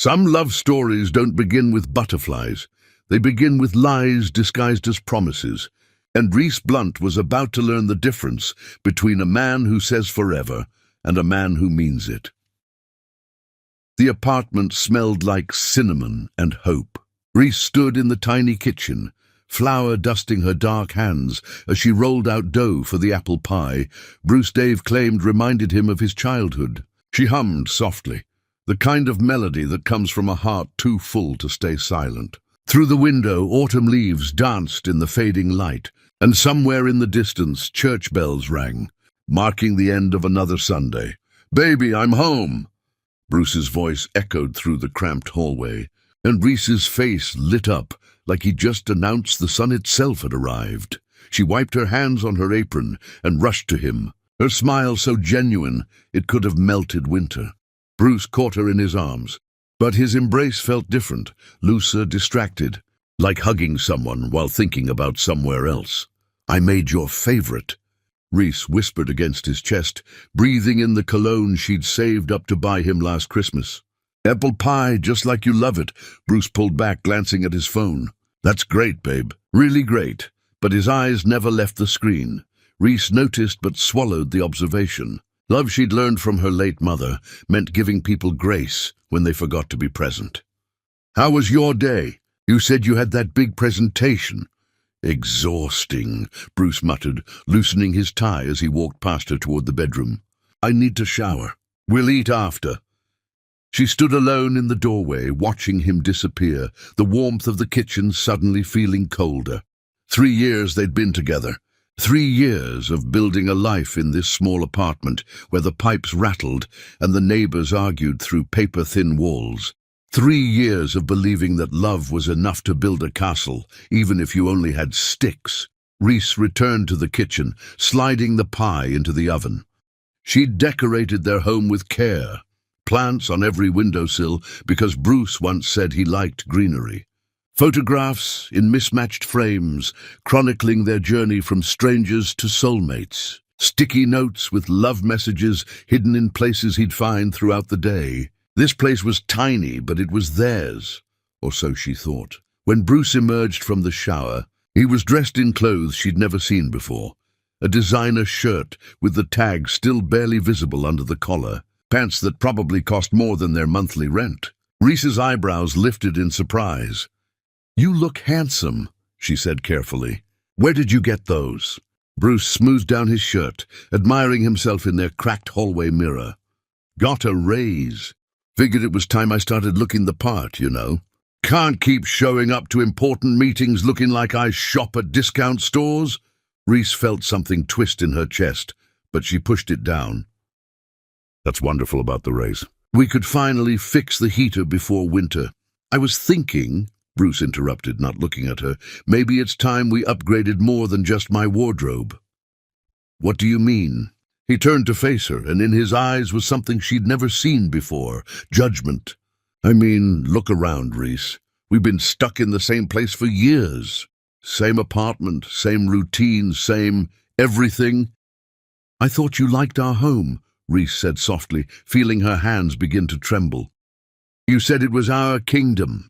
Some love stories don't begin with butterflies. They begin with lies disguised as promises. And Reese Blunt was about to learn the difference between a man who says forever and a man who means it. The apartment smelled like cinnamon and hope. Reese stood in the tiny kitchen, flour dusting her dark hands as she rolled out dough for the apple pie Bruce Dave claimed reminded him of his childhood. She hummed softly, the kind of melody that comes from a heart too full to stay silent. Through the window, autumn leaves danced in the fading light, and somewhere in the distance, church bells rang, marking the end of another Sunday. "Baby, I'm home!" Bruce's voice echoed through the cramped hallway, and Reese's face lit up like he just announced the sun itself had arrived. She wiped her hands on her apron and rushed to him, her smile so genuine it could have melted winter. Bruce caught her in his arms, but his embrace felt different, looser, distracted, like hugging someone while thinking about somewhere else. "I made your favorite," Reese whispered against his chest, breathing in the cologne she'd saved up to buy him last Christmas. "Apple pie, just like you love it," Bruce pulled back, glancing at his phone. "That's great, babe. Really great." But his eyes never left the screen. Reese noticed but swallowed the observation. Love she'd learned from her late mother meant giving people grace when they forgot to be present. "How was your day? You said you had that big presentation." "Exhausting," Bruce muttered, loosening his tie as he walked past her toward the bedroom. "I need to shower. We'll eat after." She stood alone in the doorway, watching him disappear, the warmth of the kitchen suddenly feeling colder. 3 years they'd been together. 3 years of building a life in this small apartment where the pipes rattled and the neighbors argued through paper-thin walls. 3 years of believing that love was enough to build a castle, even if you only had sticks. Reese returned to the kitchen, sliding the pie into the oven. She'd decorated their home with care, plants on every windowsill because Bruce once said he liked greenery. Photographs in mismatched frames, chronicling their journey from strangers to soulmates. Sticky notes with love messages hidden in places he'd find throughout the day. This place was tiny, but it was theirs, or so she thought. When Bruce emerged from the shower, he was dressed in clothes she'd never seen before. A designer shirt with the tag still barely visible under the collar. Pants that probably cost more than their monthly rent. Reese's eyebrows lifted in surprise. "You look handsome," she said carefully. "Where did you get those?" Bruce smoothed down his shirt, admiring himself in their cracked hallway mirror. "Got a raise. Figured it was time I started looking the part, you know. Can't keep showing up to important meetings looking like I shop at discount stores." Reese felt something twist in her chest, but she pushed it down. "That's wonderful about the raise. We could finally fix the heater before winter. I was thinking," Bruce interrupted, not looking at her, "maybe it's time we upgraded more than just my wardrobe." "What do you mean?" He turned to face her, and in his eyes was something she'd never seen before, judgment. "I mean, look around, Reese. We've been stuck in the same place for years. Same apartment, same routine, same everything." "I thought you liked our home," Reese said softly, feeling her hands begin to tremble. "You said it was our kingdom."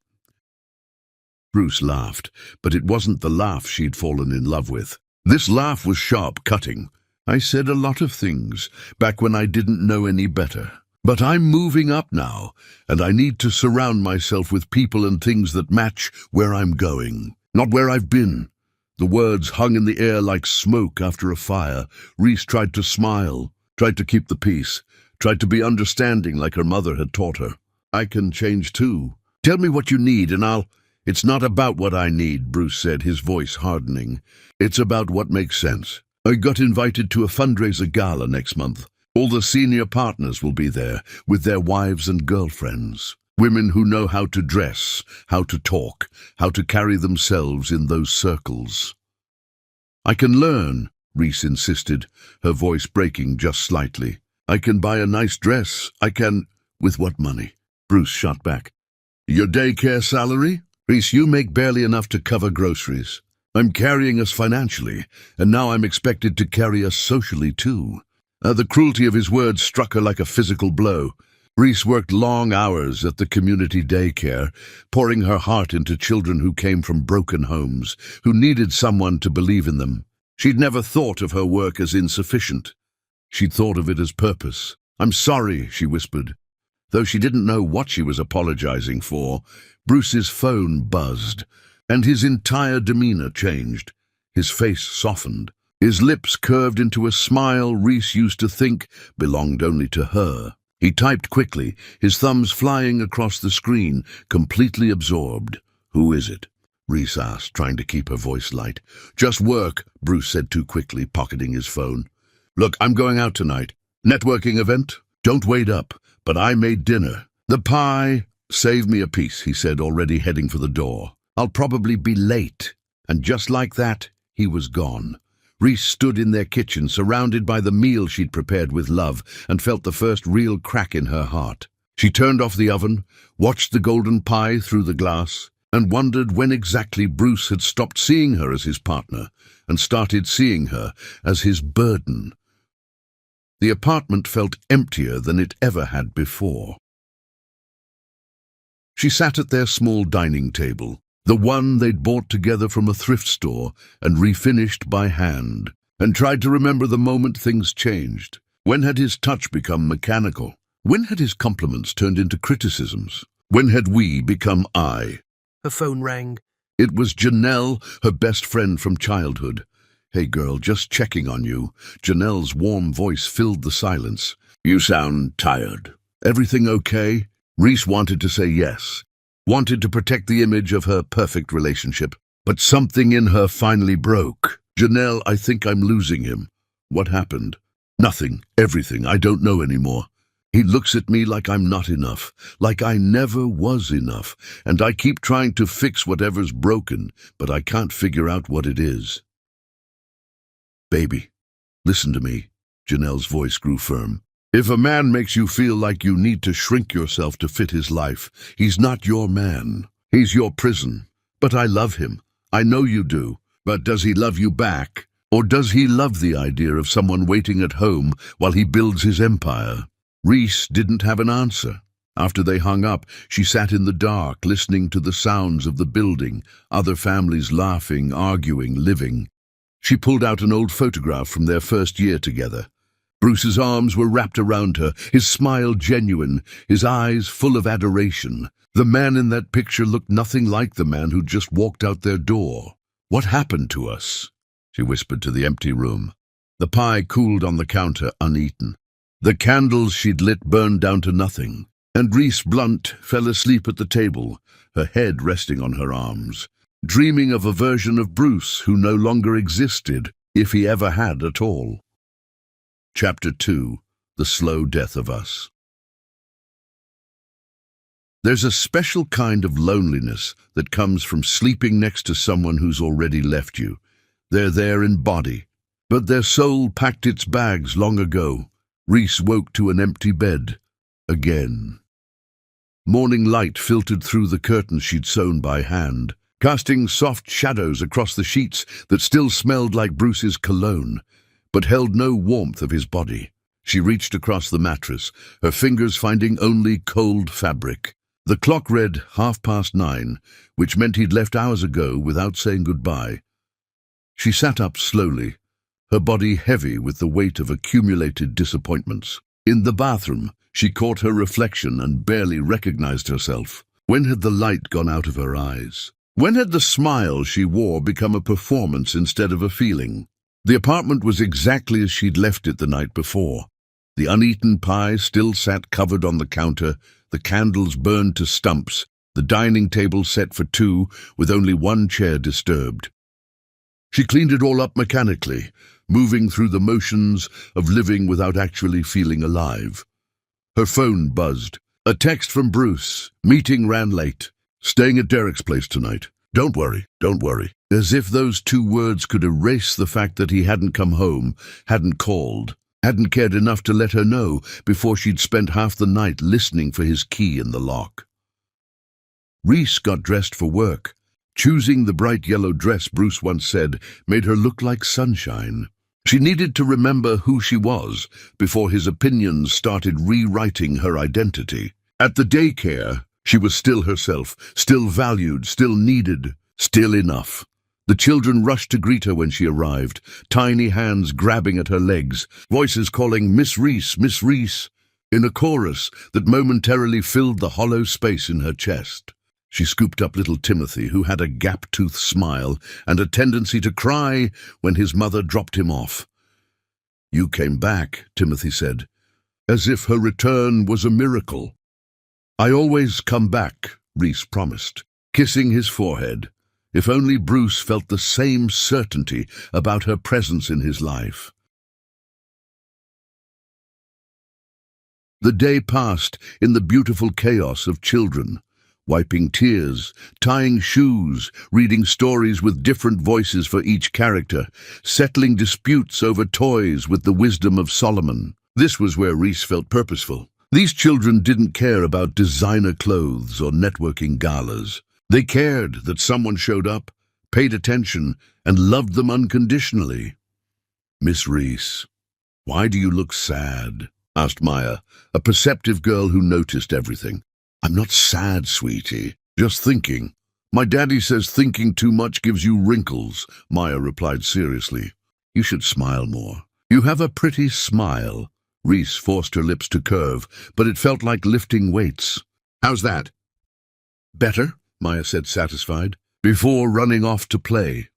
Bruce laughed, but it wasn't the laugh she'd fallen in love with. This laugh was sharp, cutting. "I said a lot of things, back when I didn't know any better. But I'm moving up now, and I need to surround myself with people and things that match where I'm going, not where I've been." The words hung in the air like smoke after a fire. Reese tried to smile, tried to keep the peace, tried to be understanding like her mother had taught her. "I can change too. Tell me what you need and I'll—" "It's not about what I need," Bruce said, his voice hardening. "It's about what makes sense. I got invited to a fundraiser gala next month. All the senior partners will be there, with their wives and girlfriends. Women who know how to dress, how to talk, how to carry themselves in those circles." "I can learn," Reese insisted, her voice breaking just slightly. "I can buy a nice dress. I can—" "With what money?" Bruce shot back. "Your daycare salary? Reese, you make barely enough to cover groceries. I'm carrying us financially, and now I'm expected to carry us socially too." The cruelty of his words struck her like a physical blow. Reese worked long hours at the community daycare, pouring her heart into children who came from broken homes, who needed someone to believe in them. She'd never thought of her work as insufficient. She'd thought of it as purpose. "I'm sorry," she whispered. Though she didn't know what she was apologizing for, Bruce's phone buzzed, and his entire demeanor changed. His face softened. His lips curved into a smile Reese used to think belonged only to her. He typed quickly, his thumbs flying across the screen, completely absorbed. "Who is it?" Reese asked, trying to keep her voice light. "Just work," Bruce said too quickly, pocketing his phone. "Look, I'm going out tonight. Networking event? Don't wait up, but I made dinner. The pie, save me a piece," he said, already heading for the door. "I'll probably be late." And just like that, he was gone. Reese stood in their kitchen, surrounded by the meal she'd prepared with love, and felt the first real crack in her heart. She turned off the oven, watched the golden pie through the glass, and wondered when exactly Bruce had stopped seeing her as his partner and started seeing her as his burden. The apartment felt emptier than it ever had before. She sat at their small dining table, the one they'd bought together from a thrift store and refinished by hand, and tried to remember the moment things changed. When had his touch become mechanical? When had his compliments turned into criticisms? When had we become I? Her phone rang. It was Janelle, her best friend from childhood. "Hey girl, just checking on you." Janelle's warm voice filled the silence. "You sound tired. Everything okay?" Reese wanted to say yes, wanted to protect the image of her perfect relationship, but something in her finally broke. "Janelle, I think I'm losing him." "What happened?" "Nothing. Everything. I don't know anymore. He looks at me like I'm not enough, like I never was enough, and I keep trying to fix whatever's broken, but I can't figure out what it is." "Baby, listen to me." Janelle's voice grew firm. "If a man makes you feel like you need to shrink yourself to fit his life, he's not your man. He's your prison. But I love him. I know you do. But does he love you back? Or does he love the idea of someone waiting at home while he builds his empire?" Reese didn't have an answer. After they hung up, she sat in the dark, listening to the sounds of the building, other families laughing, arguing, living. She pulled out an old photograph from their first year together. Bruce's arms were wrapped around her, his smile genuine, his eyes full of adoration. The man in that picture looked nothing like the man who'd just walked out their door. "What happened to us?" she whispered to the empty room. The pie cooled on the counter, uneaten. The candles she'd lit burned down to nothing, and Reese Blunt fell asleep at the table, her head resting on her arms, dreaming of a version of Bruce who no longer existed, if he ever had at all. Chapter 2. The Slow Death of Us. There's a special kind of loneliness that comes from sleeping next to someone who's already left you. They're there in body, but their soul packed its bags long ago. Reese woke to an empty bed. Again. Morning light filtered through the curtains she'd sewn by hand, casting soft shadows across the sheets that still smelled like Bruce's cologne, but held no warmth of his body. She reached across the mattress, her fingers finding only cold fabric. The clock read 9:30, which meant he'd left hours ago without saying goodbye. She sat up slowly, her body heavy with the weight of accumulated disappointments. In the bathroom, she caught her reflection and barely recognized herself. When had the light gone out of her eyes? When had the smile she wore become a performance instead of a feeling? The apartment was exactly as she'd left it the night before. The uneaten pie still sat covered on the counter, the candles burned to stumps, the dining table set for two, with only one chair disturbed. She cleaned it all up mechanically, moving through the motions of living without actually feeling alive. Her phone buzzed. A text from Bruce. "Meeting ran late. Staying at Derek's place tonight. Don't worry, don't worry." As if those two words could erase the fact that he hadn't come home, hadn't called, hadn't cared enough to let her know before she'd spent half the night listening for his key in the lock. Reese got dressed for work. Choosing the bright yellow dress Bruce once said made her look like sunshine. She needed to remember who she was before his opinions started rewriting her identity. At the daycare, she was still herself, still valued, still needed, still enough. The children rushed to greet her when she arrived, tiny hands grabbing at her legs, voices calling "Miss Reese, Miss Reese," in a chorus that momentarily filled the hollow space in her chest. She scooped up little Timothy, who had a gap-toothed smile and a tendency to cry when his mother dropped him off. "You came back," Timothy said, as if her return was a miracle. "I always come back," Reese promised, kissing his forehead. If only Bruce felt the same certainty about her presence in his life. The day passed in the beautiful chaos of children, wiping tears, tying shoes, reading stories with different voices for each character, settling disputes over toys with the wisdom of Solomon. This was where Reese felt purposeful. These children didn't care about designer clothes or networking galas. They cared that someone showed up, paid attention, and loved them unconditionally. "Miss Reese, why do you look sad?" asked Maya, a perceptive girl who noticed everything. "I'm not sad, sweetie, just thinking." "My daddy says thinking too much gives you wrinkles," Maya replied seriously. "You should smile more." "You have a pretty smile." Reese forced her lips to curve, but it felt like lifting weights. "How's that?" "Better," Maya said, satisfied, before running off to play.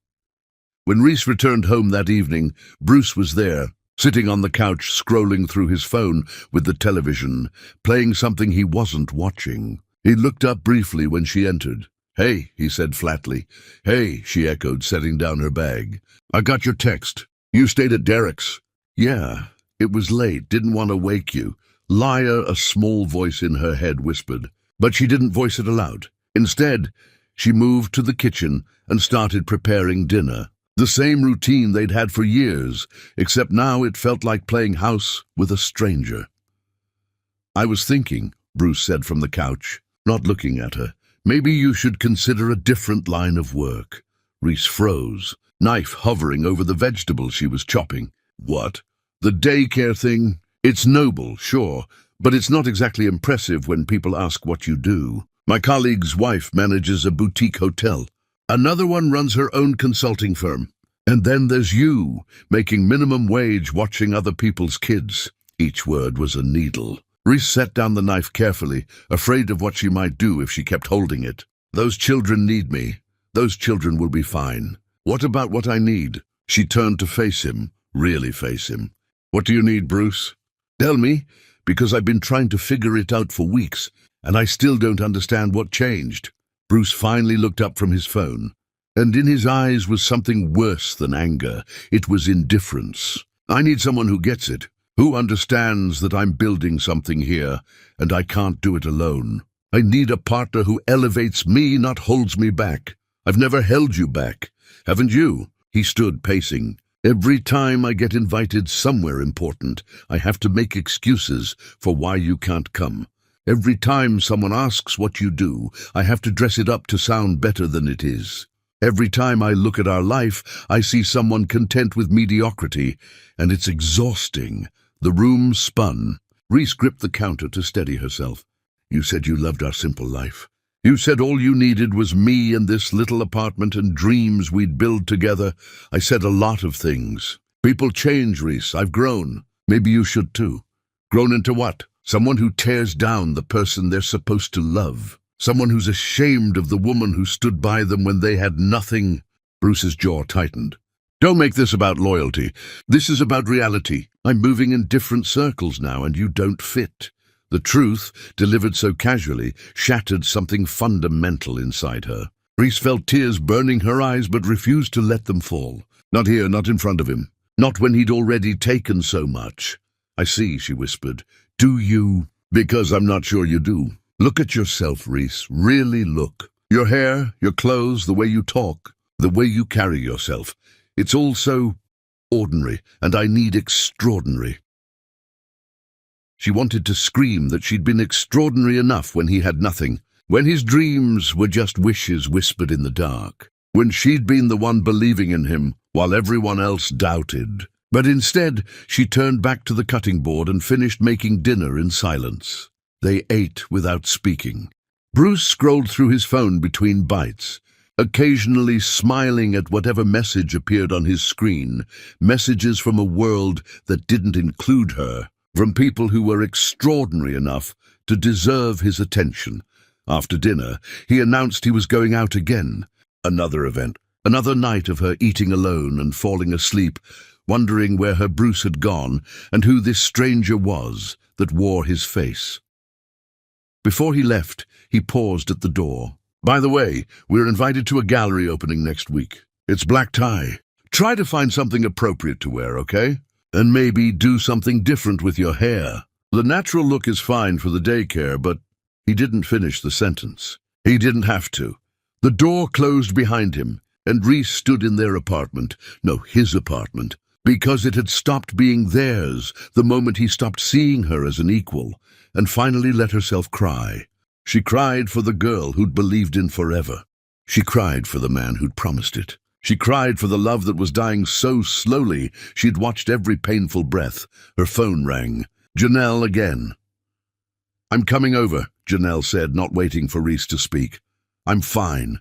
When Reese returned home that evening, Bruce was there, sitting on the couch scrolling through his phone with the television, playing something he wasn't watching. He looked up briefly when she entered. "Hey," he said flatly. "Hey," she echoed, setting down her bag. "I got your text. You stayed at Derek's." "Yeah, it was late, didn't want to wake you." "Liar," a small voice in her head whispered, but she didn't voice it aloud. Instead, she moved to the kitchen and started preparing dinner. The same routine they'd had for years, except now it felt like playing house with a stranger. "I was thinking," Bruce said from the couch, not looking at her, "maybe you should consider a different line of work." Reese froze, knife hovering over the vegetables she was chopping. "What? The daycare thing? It's noble, sure, but it's not exactly impressive when people ask what you do. My colleague's wife manages a boutique hotel. Another one runs her own consulting firm. And then there's you, making minimum wage watching other people's kids." Each word was a needle. Reese set down the knife carefully, afraid of what she might do if she kept holding it. "Those children need me. Those children will be fine. What about what I need?" She turned to face him, really face him. "What do you need, Bruce?" "Tell me, because I've been trying to figure it out for weeks, and I still don't understand what changed." Bruce finally looked up from his phone, and in his eyes was something worse than anger. It was indifference. "I need someone who gets it, who understands that I'm building something here, and I can't do it alone. I need a partner who elevates me, not holds me back. I've never held you back. Haven't you?" He stood pacing. "Every time I get invited somewhere important, I have to make excuses for why you can't come. Every time someone asks what you do, I have to dress it up to sound better than it is. Every time I look at our life, I see someone content with mediocrity, and it's exhausting." The room spun. Reese gripped the counter to steady herself. "You said you loved our simple life. You said all you needed was me and this little apartment and dreams we'd build together. I said a lot of things. People change, Reese. I've grown. Maybe you should too." "Grown into what?" "Someone who tears down the person they're supposed to love. Someone who's ashamed of the woman who stood by them when they had nothing." Bruce's jaw tightened. "Don't make this about loyalty. This is about reality. I'm moving in different circles now, and you don't fit." The truth, delivered so casually, shattered something fundamental inside her. Reese felt tears burning her eyes but refused to let them fall. Not here, not in front of him. Not when he'd already taken so much. "I see," she whispered. "Do you?" "Because I'm not sure you do. Look at yourself, Reese. Really look. Your hair, your clothes, the way you talk, the way you carry yourself. It's all so ordinary, and I need extraordinary." She wanted to scream that she'd been extraordinary enough when he had nothing, when his dreams were just wishes whispered in the dark, when she'd been the one believing in him while everyone else doubted. But instead, she turned back to the cutting board and finished making dinner in silence. They ate without speaking. Bruce scrolled through his phone between bites, occasionally smiling at whatever message appeared on his screen, messages from a world that didn't include her, from people who were extraordinary enough to deserve his attention. After dinner, he announced he was going out again. Another event, another night of her eating alone and falling asleep, wondering where her Bruce had gone and who this stranger was that wore his face. Before he left, he paused at the door. "By the way, we're invited to a gallery opening next week. It's black tie. Try to find something appropriate to wear, okay? And maybe do something different with your hair. The natural look is fine for the daycare, but..." He didn't finish the sentence. He didn't have to. The door closed behind him, and Reese stood in their apartment, no, his apartment, because it had stopped being theirs the moment he stopped seeing her as an equal, and finally let herself cry. She cried for the girl who'd believed in forever. She cried for the man who'd promised it. She cried for the love that was dying so slowly she'd watched every painful breath. Her phone rang. Janelle again. "I'm coming over," Janelle said, not waiting for Reese to speak. "I'm fine."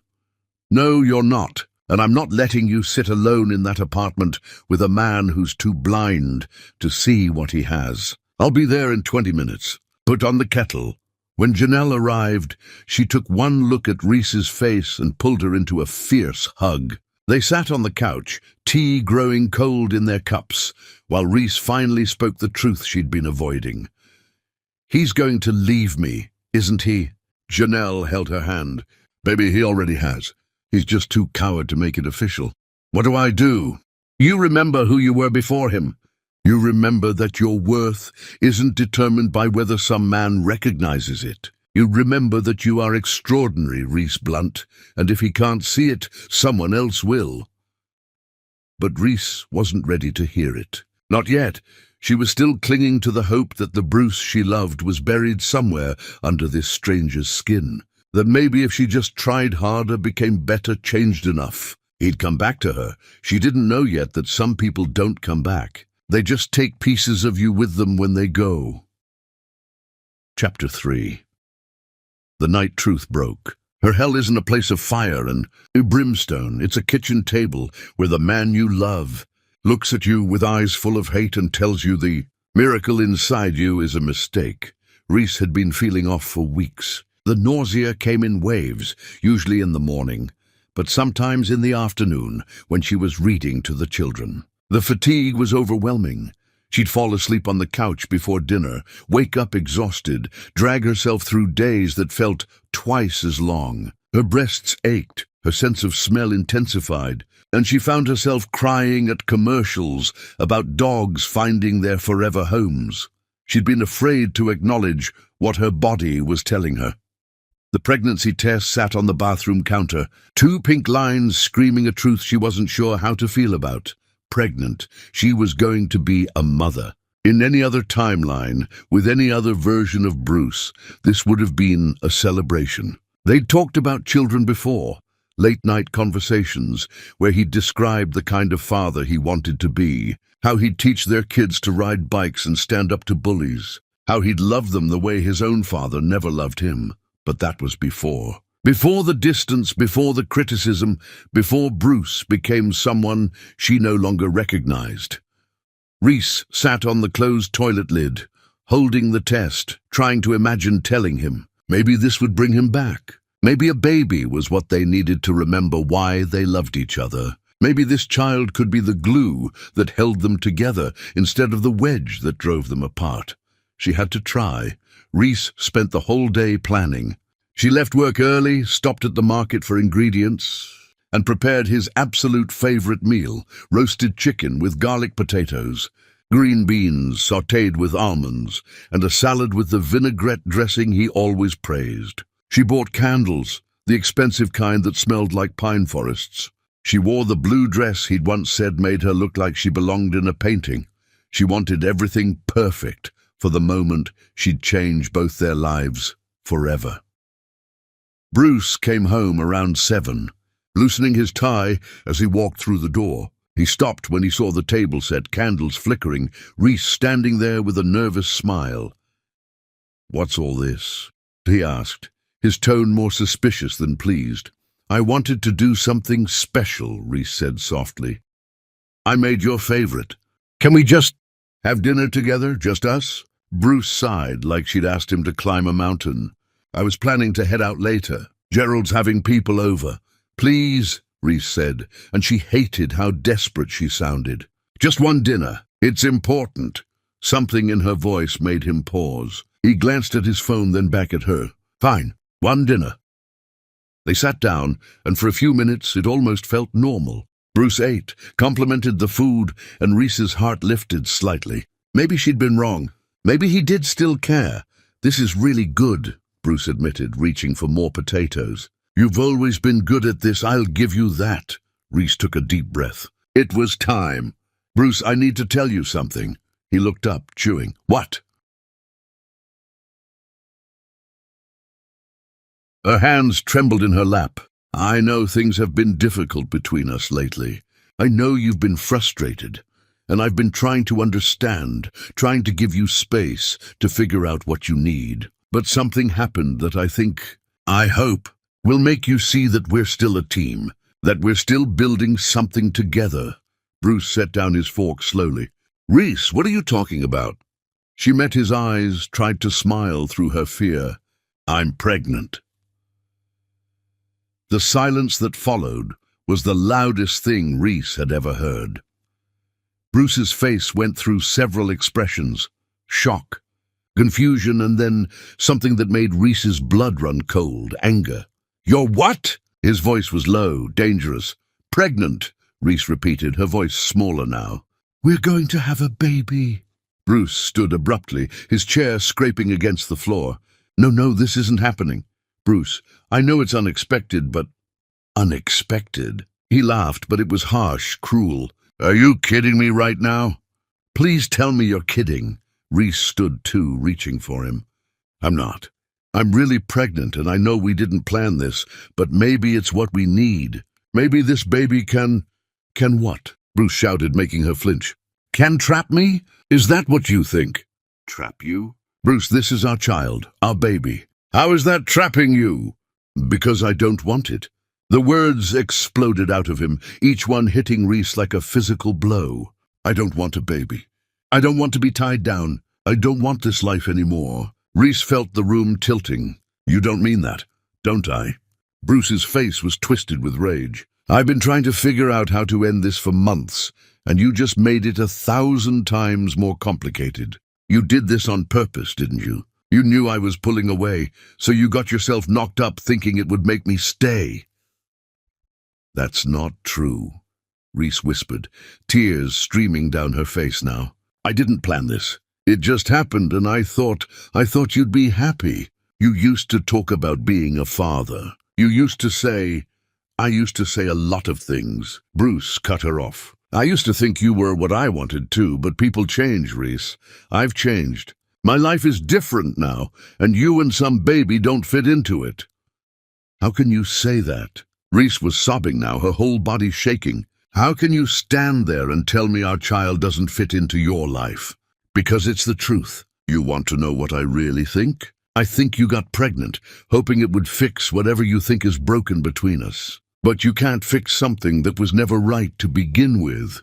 "No, you're not. And I'm not letting you sit alone in that apartment with a man who's too blind to see what he has. I'll be there in 20 minutes. Put on the kettle." When Janelle arrived, she took one look at Reese's face and pulled her into a fierce hug. They sat on the couch, tea growing cold in their cups, while Reese finally spoke the truth she'd been avoiding. "He's going to leave me, isn't he?" Janelle held her hand. "Baby, he already has. He's just too coward to make it official." "What do I do?" "You remember who you were before him. You remember that your worth isn't determined by whether some man recognizes it. You remember that you are extraordinary, Reese Blunt, and if he can't see it, someone else will." But Reese wasn't ready to hear it. Not yet. She was still clinging to the hope that the Bruce she loved was buried somewhere under this stranger's skin. That maybe if she just tried harder, became better, changed enough, he'd come back to her. She didn't know yet that some people don't come back. They just take pieces of you with them when they go. Chapter 3. The night truth broke. Her hell isn't a place of fire and brimstone. It's a kitchen table where the man you love looks at you with eyes full of hate and tells you the miracle inside you is a mistake. Reese had been feeling off for weeks. The nausea came in waves, usually in the morning, but sometimes in the afternoon when she was reading to the children. The fatigue was overwhelming. She'd fall asleep on the couch before dinner, wake up exhausted, drag herself through days that felt twice as long. Her breasts ached, her sense of smell intensified, and she found herself crying at commercials about dogs finding their forever homes. She'd been afraid to acknowledge what her body was telling her. The pregnancy test sat on the bathroom counter, 2 pink lines screaming a truth she wasn't sure how to feel about. Pregnant, she was going to be a mother. In any other timeline, with any other version of Bruce, this would have been a celebration. They'd talked about children before, late-night conversations where he'd described the kind of father he wanted to be, how he'd teach their kids to ride bikes and stand up to bullies, how he'd love them the way his own father never loved him. But that was before. Before the distance, before the criticism, before Bruce became someone she no longer recognized. Reese sat on the closed toilet lid, holding the test, trying to imagine telling him. Maybe this would bring him back. Maybe a baby was what they needed to remember why they loved each other. Maybe this child could be the glue that held them together instead of the wedge that drove them apart. She had to try. Reese spent the whole day planning. She left work early, stopped at the market for ingredients, and prepared his absolute favorite meal, roasted chicken with garlic potatoes, green beans sautéed with almonds, and a salad with the vinaigrette dressing he always praised. She bought candles, the expensive kind that smelled like pine forests. She wore the blue dress he'd once said made her look like she belonged in a painting. She wanted everything perfect for the moment she'd change both their lives forever. Bruce came home around 7, loosening his tie as he walked through the door. He stopped when he saw the table set, candles flickering, Reese standing there with a nervous smile. "What's all this?" he asked, his tone more suspicious than pleased. "I wanted to do something special," Reese said softly. "I made your favorite. Can we just have dinner together, just us?" Bruce sighed like she'd asked him to climb a mountain. "I was planning to head out later. Gerald's having people over." "Please," Reese said, and she hated how desperate she sounded. "Just one dinner. It's important." Something in her voice made him pause. He glanced at his phone, then back at her. "Fine, one dinner." They sat down, and for a few minutes it almost felt normal. Bruce ate, complimented the food, and Reese's heart lifted slightly. Maybe she'd been wrong. Maybe he did still care. "This is really good," Bruce admitted, reaching for more potatoes. "You've always been good at this, I'll give you that." Reese took a deep breath. It was time. "Bruce, I need to tell you something." He looked up, chewing. "What?" Her hands trembled in her lap. "I know things have been difficult between us lately. I know you've been frustrated, and I've been trying to understand, trying to give you space to figure out what you need. But something happened that I hope, will make you see that we're still a team, that we're still building something together." Bruce set down his fork slowly. "Reese, what are you talking about?" She met his eyes, tried to smile through her fear. "I'm pregnant." The silence that followed was the loudest thing Reese had ever heard. Bruce's face went through several expressions: shock, confusion, and then something that made Reese's blood run cold: anger. "You're what?" His voice was low, dangerous. "Pregnant," Reese repeated, her voice smaller now. "We're going to have a baby." Bruce stood abruptly, his chair scraping against the floor. No, this isn't happening." "Bruce, I know it's unexpected, but—" "Unexpected?" He laughed, but it was harsh, cruel. "Are you kidding me right now?" "Please tell me you're kidding." Reese stood too, reaching for him. "I'm not. I'm really pregnant, and I know we didn't plan this, but maybe it's what we need. Maybe this baby can what?" Bruce shouted, making her flinch. "Can trap me? Is that what you think?" "Trap you?" "Bruce, this is our child, our baby." "How is that trapping you?" "Because I don't want it." The words exploded out of him, each one hitting Reese like a physical blow. "I don't want a baby. I don't want to be tied down. I don't want this life anymore." Reese felt the room tilting. "You don't mean that, don't I?" Bruce's face was twisted with rage. "I've been trying to figure out how to end this for months, and you just made it 1,000 times more complicated. You did this on purpose, didn't you? You knew I was pulling away, so you got yourself knocked up thinking it would make me stay." "That's not true," Reese whispered, tears streaming down her face now. "I didn't plan this. It just happened, and I thought you'd be happy. You used to talk about being a father. You used to say—" "I used to say a lot of things." Bruce cut her off. "I used to think you were what I wanted too, but people change, Reese. I've changed. My life is different now, and you and some baby don't fit into it." "How can you say that?" Reese was sobbing now, her whole body shaking. "How can you stand there and tell me our child doesn't fit into your life?" "Because it's the truth." "You want to know what I really think?" "I think you got pregnant, hoping it would fix whatever you think is broken between us. But you can't fix something that was never right to begin with."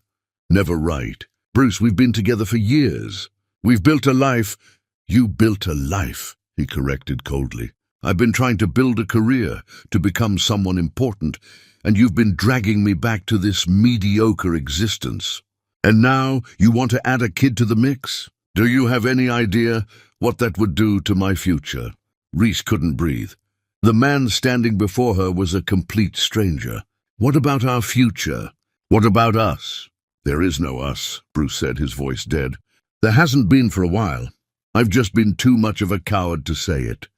"Never right." "Bruce, we've been together for years. We've built a life—" "You built a life," he corrected coldly. "I've been trying to build a career, to become someone important, and you've been dragging me back to this mediocre existence. And now you want to add a kid to the mix? Do you have any idea what that would do to my future?" Reese couldn't breathe. The man standing before her was a complete stranger. "What about our future? What about us?" "There is no us," Bruce said, his voice dead. "There hasn't been for a while. I've just been too much of a coward to say it."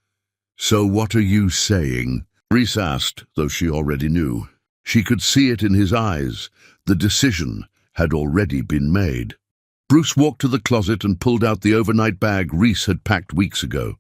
"So what are you saying?" Reese asked, though she already knew. She could see it in his eyes. The decision had already been made. Bruce walked to the closet and pulled out the overnight bag Reese had packed weeks ago.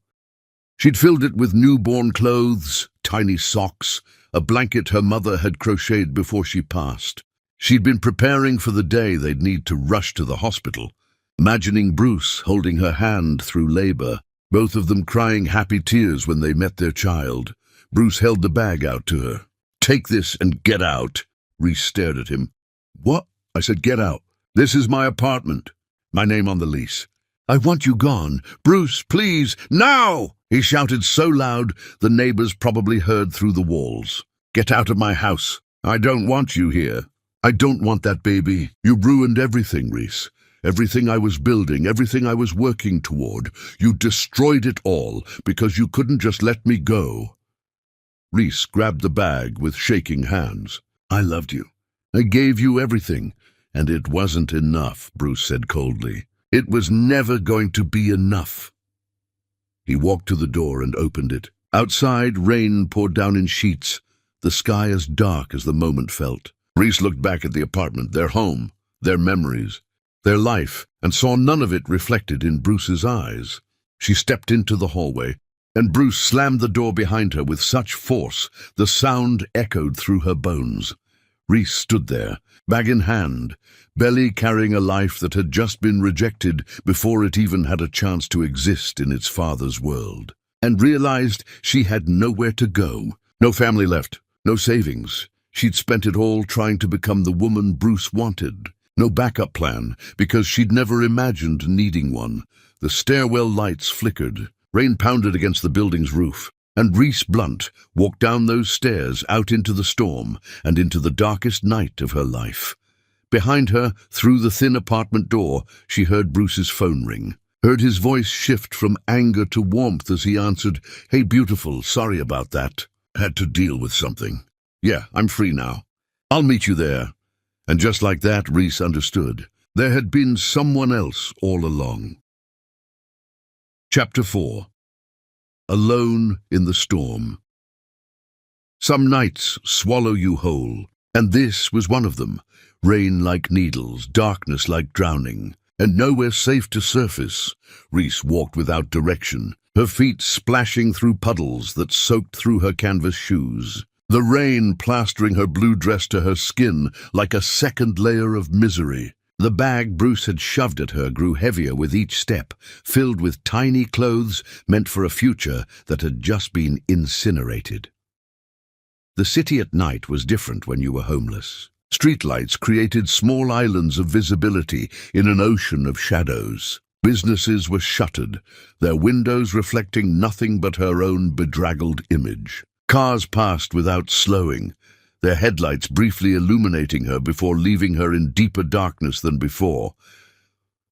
She'd filled it with newborn clothes, tiny socks, a blanket her mother had crocheted before she passed. She'd been preparing for the day they'd need to rush to the hospital, imagining Bruce holding her hand through labor, both of them crying happy tears when they met their child. Bruce held the bag out to her. "Take this and get out." Reese stared at him. "What?" I said, "Get out. This is my apartment. My name on the lease. I want you gone. Bruce, please, now!" He shouted so loud the neighbors probably heard through the walls. "Get out of my house. I don't want you here. I don't want that baby. You ruined everything, Reese. Everything I was building, everything I was working toward. You destroyed it all because you couldn't just let me go." Reese grabbed the bag with shaking hands. "I loved you. I gave you everything. And it wasn't enough," Bruce said coldly. "It was never going to be enough." He walked to the door and opened it. Outside, rain poured down in sheets, the sky as dark as the moment felt. Reese looked back at the apartment, their home, their memories, their life, and saw none of it reflected in Bruce's eyes. She stepped into the hallway, and Bruce slammed the door behind her with such force the sound echoed through her bones. Reese stood there, bag in hand, belly carrying a life that had just been rejected before it even had a chance to exist in its father's world, and realized she had nowhere to go. No family left, no savings. She'd spent it all trying to become the woman Bruce wanted. No backup plan, because she'd never imagined needing one. The stairwell lights flickered. Rain pounded against the building's roof, and Reese Blunt walked down those stairs out into the storm and into the darkest night of her life. Behind her, through the thin apartment door, she heard Bruce's phone ring, heard his voice shift from anger to warmth as he answered, "Hey, beautiful, sorry about that. Had to deal with something. Yeah, I'm free now. I'll meet you there." And just like that, Reese understood. There had been someone else all along. Chapter 4. Alone in the Storm. Some nights swallow you whole, and this was one of them. Rain like needles, darkness like drowning, and nowhere safe to surface. Reese walked without direction, her feet splashing through puddles that soaked through her canvas shoes. The rain plastering her blue dress to her skin like a second layer of misery. The bag Bruce had shoved at her grew heavier with each step, filled with tiny clothes meant for a future that had just been incinerated. The city at night was different when you were homeless. Streetlights created small islands of visibility in an ocean of shadows. Businesses were shuttered, their windows reflecting nothing but her own bedraggled image. Cars passed without slowing, their headlights briefly illuminating her before leaving her in deeper darkness than before.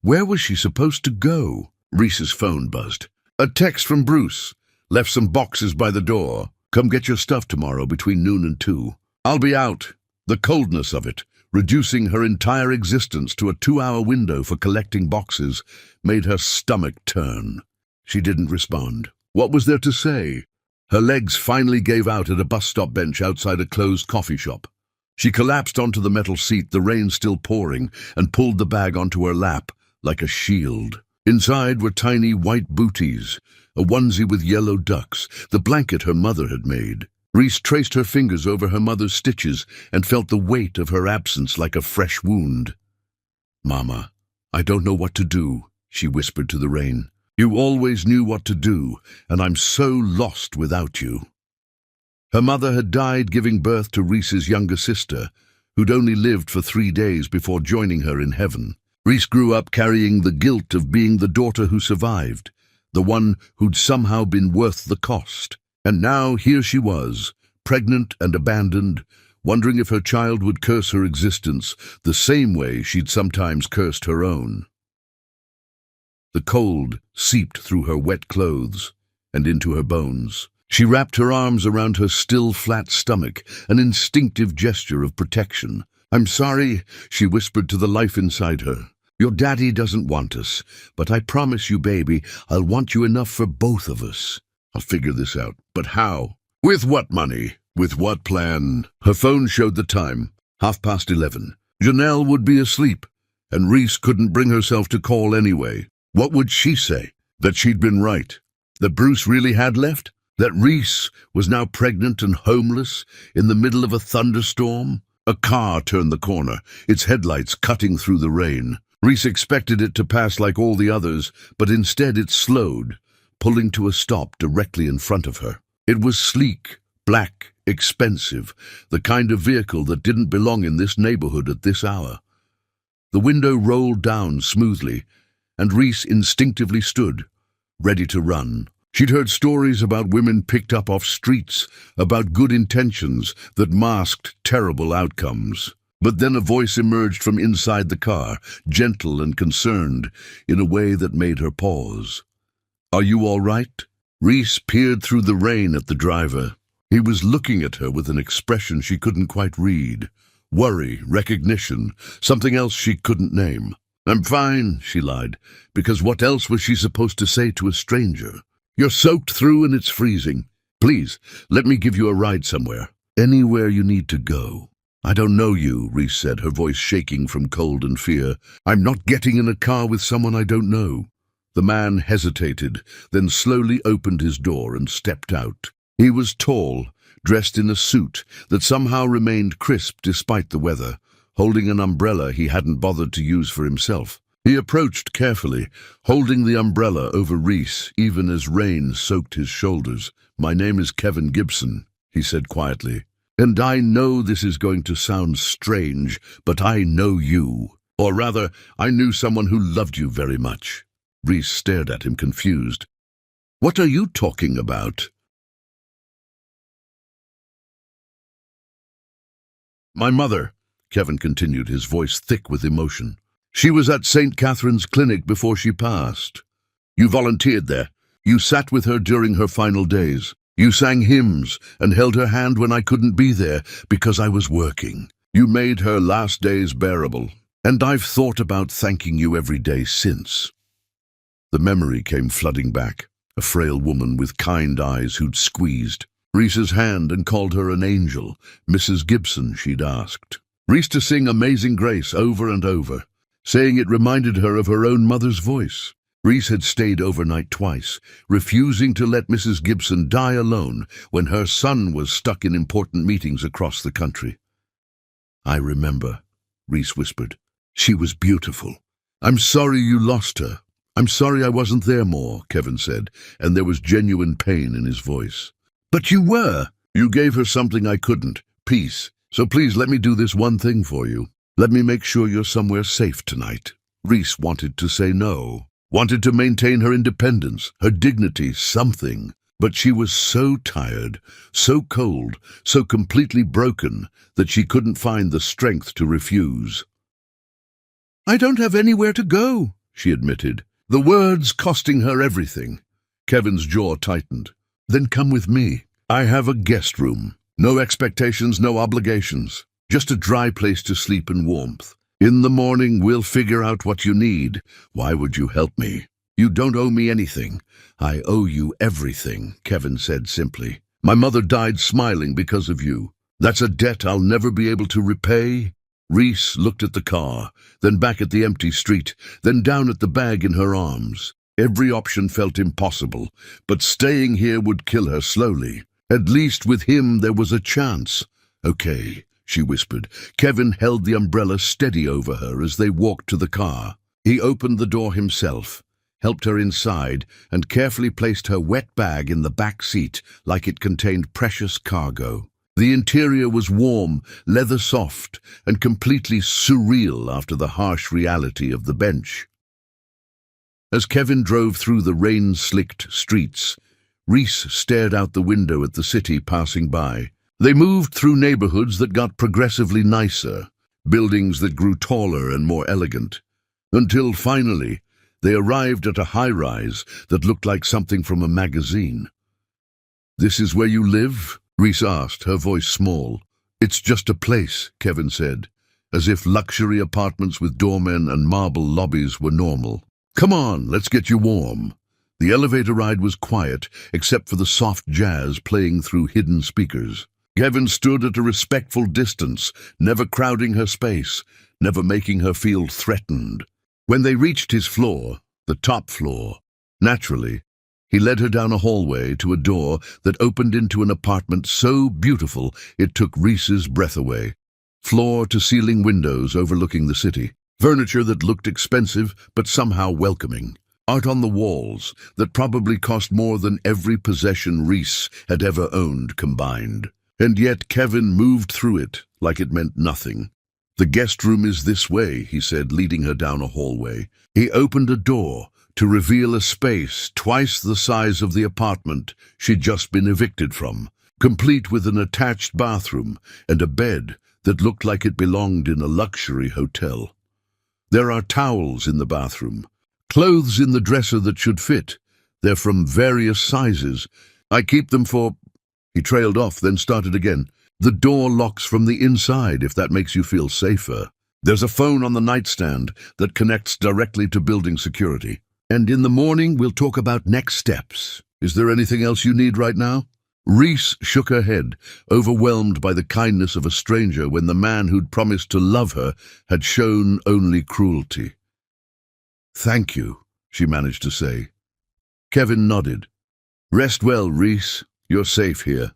Where was she supposed to go? Reese's phone buzzed. A text from Bruce. "Left some boxes by the door. Come get your stuff tomorrow between noon and 2. I'll be out." The coldness of it, reducing her entire existence to a 2-hour window for collecting boxes, made her stomach turn. She didn't respond. What was there to say? Her legs finally gave out at a bus stop bench outside a closed coffee shop. She collapsed onto the metal seat, the rain still pouring, and pulled the bag onto her lap like a shield. Inside were tiny white booties, a onesie with yellow ducks, the blanket her mother had made. Reese traced her fingers over her mother's stitches and felt the weight of her absence like a fresh wound. "Mama, I don't know what to do," she whispered to the rain. "You always knew what to do, and I'm so lost without you." Her mother had died giving birth to Reese's younger sister, who'd only lived for 3 days before joining her in heaven. Reese grew up carrying the guilt of being the daughter who survived, the one who'd somehow been worth the cost. And now here she was, pregnant and abandoned, wondering if her child would curse her existence the same way she'd sometimes cursed her own. The cold seeped through her wet clothes and into her bones. She wrapped her arms around her still flat stomach, an instinctive gesture of protection. "I'm sorry," she whispered to the life inside her. "Your daddy doesn't want us, but I promise you, baby, I'll want you enough for both of us. I'll figure this out. But how? With what money? With what plan?" Her phone showed the time, 11:30. Janelle would be asleep, and Reese couldn't bring herself to call anyway. What would she say? That she'd been right? That Bruce really had left? That Reese was now pregnant and homeless in the middle of a thunderstorm? A car turned the corner, its headlights cutting through the rain. Reese expected it to pass like all the others, but instead it slowed, pulling to a stop directly in front of her. It was sleek, black, expensive, the kind of vehicle that didn't belong in this neighborhood at this hour. The window rolled down smoothly, and Reese instinctively stood, ready to run. She'd heard stories about women picked up off streets, about good intentions that masked terrible outcomes. But then a voice emerged from inside the car, gentle and concerned, in a way that made her pause. "Are you all right?" Reese peered through the rain at the driver. He was looking at her with an expression she couldn't quite read. Worry, recognition, something else she couldn't name. "I'm fine," she lied, because what else was she supposed to say to a stranger? "You're soaked through and it's freezing. Please, let me give you a ride somewhere. Anywhere you need to go." "I don't know you," Reese said, her voice shaking from cold and fear. "I'm not getting in a car with someone I don't know." The man hesitated, then slowly opened his door and stepped out. He was tall, dressed in a suit that somehow remained crisp despite the weather, holding an umbrella he hadn't bothered to use for himself. He approached carefully, holding the umbrella over Reese, even as rain soaked his shoulders. "My name is Kevin Gibson," he said quietly. "And I know this is going to sound strange, but I know you. Or rather, I knew someone who loved you very much." Reese stared at him, confused. "What are you talking about?" "My mother," Kevin continued, his voice thick with emotion. "She was at St. Catherine's Clinic before she passed. You volunteered there. You sat with her during her final days. You sang hymns and held her hand when I couldn't be there because I was working. You made her last days bearable. And I've thought about thanking you every day since." The memory came flooding back, a frail woman with kind eyes who'd squeezed Reese's hand and called her an angel. Mrs. Gibson, she'd asked Reese to sing Amazing Grace over and over, saying it reminded her of her own mother's voice. Reese had stayed overnight twice, refusing to let Mrs. Gibson die alone when her son was stuck in important meetings across the country. "I remember," Reese whispered. "She was beautiful. I'm sorry you lost her." "I'm sorry I wasn't there more," Kevin said, and there was genuine pain in his voice. "But you were. You gave her something I couldn't, peace. So please let me do this one thing for you. Let me make sure you're somewhere safe tonight." Reese wanted to say no, wanted to maintain her independence, her dignity, something. But she was so tired, so cold, so completely broken that she couldn't find the strength to refuse. "I don't have anywhere to go," she admitted, the words costing her everything. Kevin's jaw tightened. "Then come with me. I have a guest room. No expectations, no obligations. Just a dry place to sleep and warmth. In the morning, we'll figure out what you need. Why would you help me? You don't owe me anything. I owe you everything," Kevin said simply. "My mother died smiling because of you. That's a debt I'll never be able to repay." Reese looked at the car, then back at the empty street, then down at the bag in her arms. Every option felt impossible, but staying here would kill her slowly. At least with him there was a chance. "Okay," she whispered. Kevin held the umbrella steady over her as they walked to the car. He opened the door himself, helped her inside, and carefully placed her wet bag in the back seat like it contained precious cargo. The interior was warm, leather soft, and completely surreal after the harsh reality of the bench. As Kevin drove through the rain-slicked streets, Reese stared out the window at the city passing by. They moved through neighborhoods that got progressively nicer, buildings that grew taller and more elegant, until finally they arrived at a high-rise that looked like something from a magazine. "This is where you live?" Reese asked, her voice small. "It's just a place," Kevin said, as if luxury apartments with doormen and marble lobbies were normal. "Come on, let's get you warm." The elevator ride was quiet, except for the soft jazz playing through hidden speakers. Kevin stood at a respectful distance, never crowding her space, never making her feel threatened. When they reached his floor, the top floor, naturally, he led her down a hallway to a door that opened into an apartment so beautiful it took Reese's breath away. floor-to-ceiling windows overlooking the city, furniture that looked expensive but somehow welcoming, art on the walls that probably cost more than every possession Reese had ever owned combined. And yet Kevin moved through it like it meant nothing. "The guest room is this way," he said, leading her down a hallway. He opened a door to reveal a space twice the size of the apartment she'd just been evicted from, complete with an attached bathroom and a bed that looked like it belonged in a luxury hotel. There are towels in the bathroom, clothes in the dresser that should fit. They're from various sizes. "I keep them for—" He trailed off, then started again. "The door locks from the inside, if that makes you feel safer. There's a phone on the nightstand that connects directly to building security. And in the morning, we'll talk about next steps. Is there anything else you need right now?" Reese shook her head, overwhelmed by the kindness of a stranger when the man who'd promised to love her had shown only cruelty. "Thank you," she managed to say. Kevin nodded. "Rest well, Reese. You're safe here."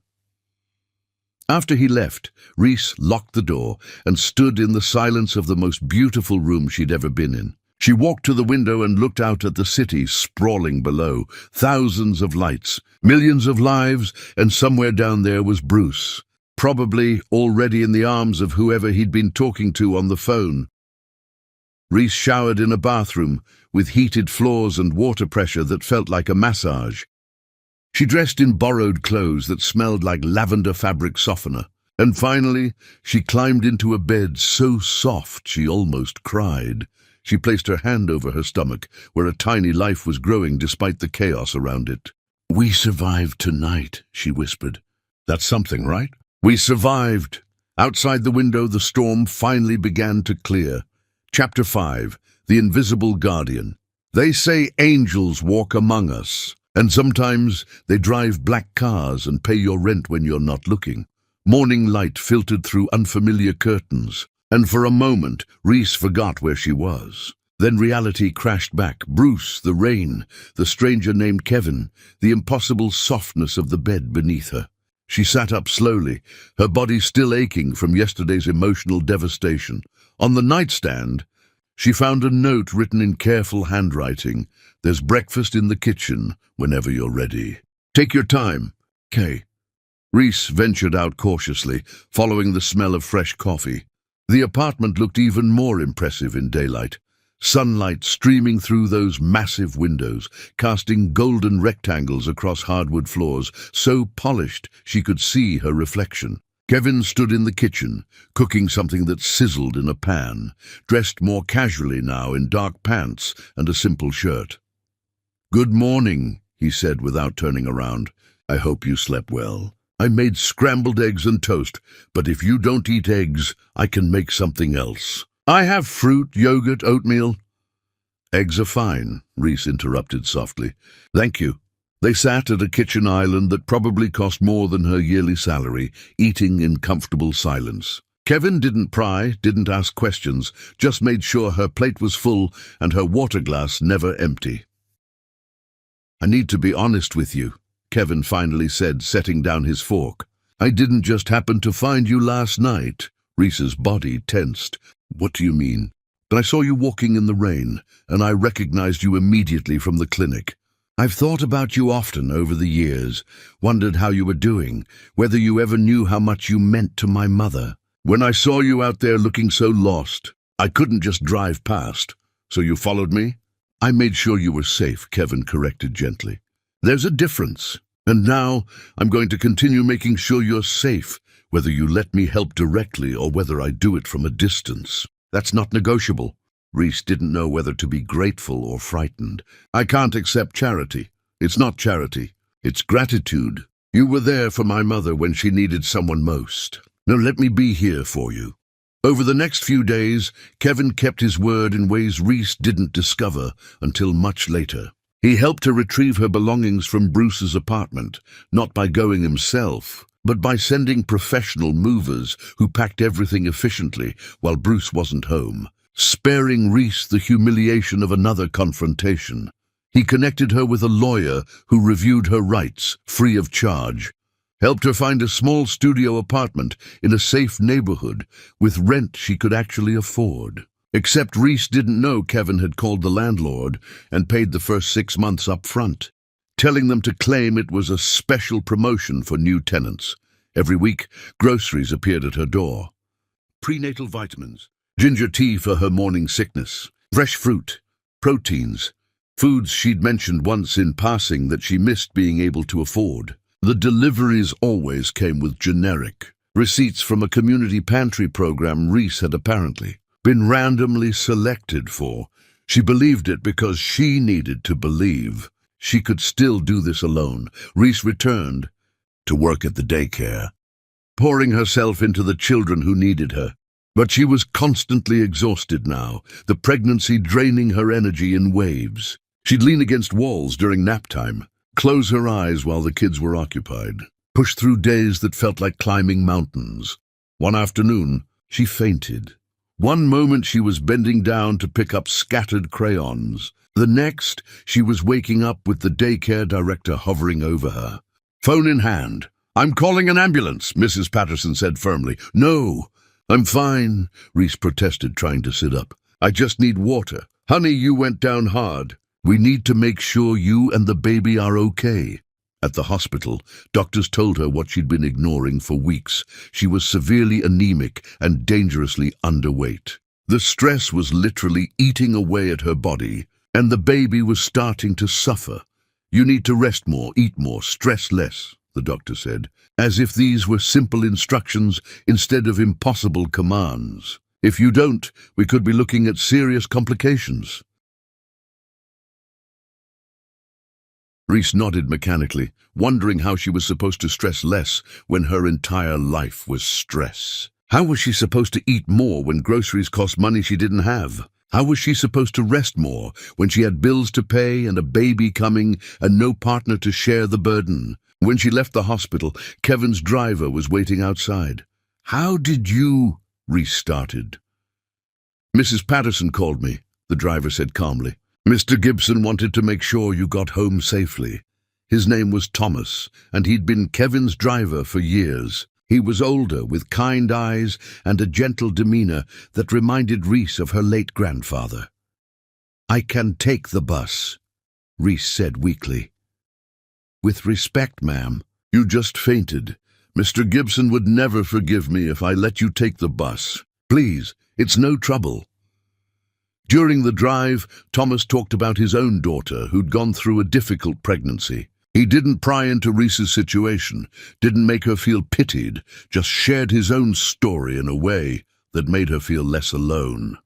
After he left, Reese locked the door and stood in the silence of the most beautiful room she'd ever been in. She walked to the window and looked out at the city sprawling below, thousands of lights, millions of lives, and somewhere down there was Bruce, probably already in the arms of whoever he'd been talking to on the phone. Reese showered in a bathroom with heated floors and water pressure that felt like a massage. She dressed in borrowed clothes that smelled like lavender fabric softener. And finally, she climbed into a bed so soft she almost cried. She placed her hand over her stomach, where a tiny life was growing despite the chaos around it. "We survived tonight," she whispered. "That's something, right?" "We survived." Outside the window, the storm finally began to clear. Chapter 5, The Invisible Guardian. They say angels walk among us, and sometimes they drive black cars and pay your rent when you're not looking. Morning light filtered through unfamiliar curtains, and for a moment Reese forgot where she was. Then reality crashed back. Bruce, the rain, the stranger named Kevin, the impossible softness of the bed beneath her. She sat up slowly, her body still aching from yesterday's emotional devastation. On the nightstand, she found a note written in careful handwriting. "There's breakfast in the kitchen whenever you're ready. Take your time, Kay." Reese ventured out cautiously, following the smell of fresh coffee. The apartment looked even more impressive in daylight. Sunlight streaming through those massive windows, casting golden rectangles across hardwood floors, so polished she could see her reflection. Kevin stood in the kitchen, cooking something that sizzled in a pan, dressed more casually now in dark pants and a simple shirt. "Good morning," he said without turning around. "I hope you slept well. I made scrambled eggs and toast, but if you don't eat eggs, I can make something else. I have fruit, yogurt, oatmeal." "Eggs are fine," Reese interrupted softly. "Thank you." They sat at a kitchen island that probably cost more than her yearly salary, eating in comfortable silence. Kevin didn't pry, didn't ask questions, just made sure her plate was full and her water glass never empty. "I need to be honest with you," Kevin finally said, setting down his fork. "I didn't just happen to find you last night." Reese's body tensed. "What do you mean?" "I saw you walking in the rain, and I recognized you immediately from the clinic. I've thought about you often over the years, wondered how you were doing, whether you ever knew how much you meant to my mother. When I saw you out there looking so lost, I couldn't just drive past. So you followed me?" "I made sure you were safe," Kevin corrected gently. "There's a difference. And now I'm going to continue making sure you're safe, whether you let me help directly or whether I do it from a distance. That's not negotiable." Reese didn't know whether to be grateful or frightened. "I can't accept charity. It's not charity. It's gratitude. You were there for my mother when she needed someone most. Now let me be here for you." Over the next few days, Kevin kept his word in ways Reese didn't discover until much later. He helped her retrieve her belongings from Bruce's apartment, not by going himself, but by sending professional movers who packed everything efficiently while Bruce wasn't home, sparing Reese the humiliation of another confrontation. He connected her with a lawyer who reviewed her rights, free of charge. helped her find a small studio apartment in a safe neighborhood with rent she could actually afford. Except Reese didn't know Kevin had called the landlord and paid the first 6 months up front, telling them to claim it was a special promotion for new tenants. Every week, groceries appeared at her door. Prenatal vitamins, ginger tea for her morning sickness, fresh fruit, proteins, foods she'd mentioned once in passing that she missed being able to afford. The deliveries always came with generic receipts from a community pantry program Reese had apparently been randomly selected for. She believed it because she needed to believe she could still do this alone. Reese returned to work at the daycare, pouring herself into the children who needed her. But she was constantly exhausted now, the pregnancy draining her energy in waves. She'd lean against walls during nap time, close her eyes while the kids were occupied, push through days that felt like climbing mountains. One afternoon, she fainted. One moment she was bending down to pick up scattered crayons. The next, she was waking up with the daycare director hovering over her. Phone in hand. "I'm calling an ambulance," Mrs. Patterson said firmly. "No, I'm fine," Reese protested, trying to sit up. "I just need water." "Honey, you went down hard. We need to make sure you and the baby are okay." At the hospital, doctors told her what she'd been ignoring for weeks. She was severely anemic and dangerously underweight. The stress was literally eating away at her body, and the baby was starting to suffer. "You need to rest more, eat more, stress less," the doctor said, as if these were simple instructions instead of impossible commands. "If you don't, we could be looking at serious complications." Reese nodded mechanically, wondering how she was supposed to stress less when her entire life was stress. How was she supposed to eat more when groceries cost money she didn't have? How was she supposed to rest more when she had bills to pay and a baby coming and no partner to share the burden? When she left the hospital, Kevin's driver was waiting outside. "How did you—" Reese started. "Mrs. Patterson called me," the driver said calmly. "Mr. Gibson wanted to make sure you got home safely. His name was Thomas, and he'd been Kevin's driver for years. He was older, with kind eyes and a gentle demeanor that reminded Reese of her late grandfather." "I can take the bus," Reese said weakly. "With respect, ma'am." "You just fainted. Mr. Gibson would never forgive me if I let you take the bus. Please, it's no trouble." During the drive, Thomas talked about his own daughter who'd gone through a difficult pregnancy. He didn't pry into Reese's situation, didn't make her feel pitied, just shared his own story in a way that made her feel less alone.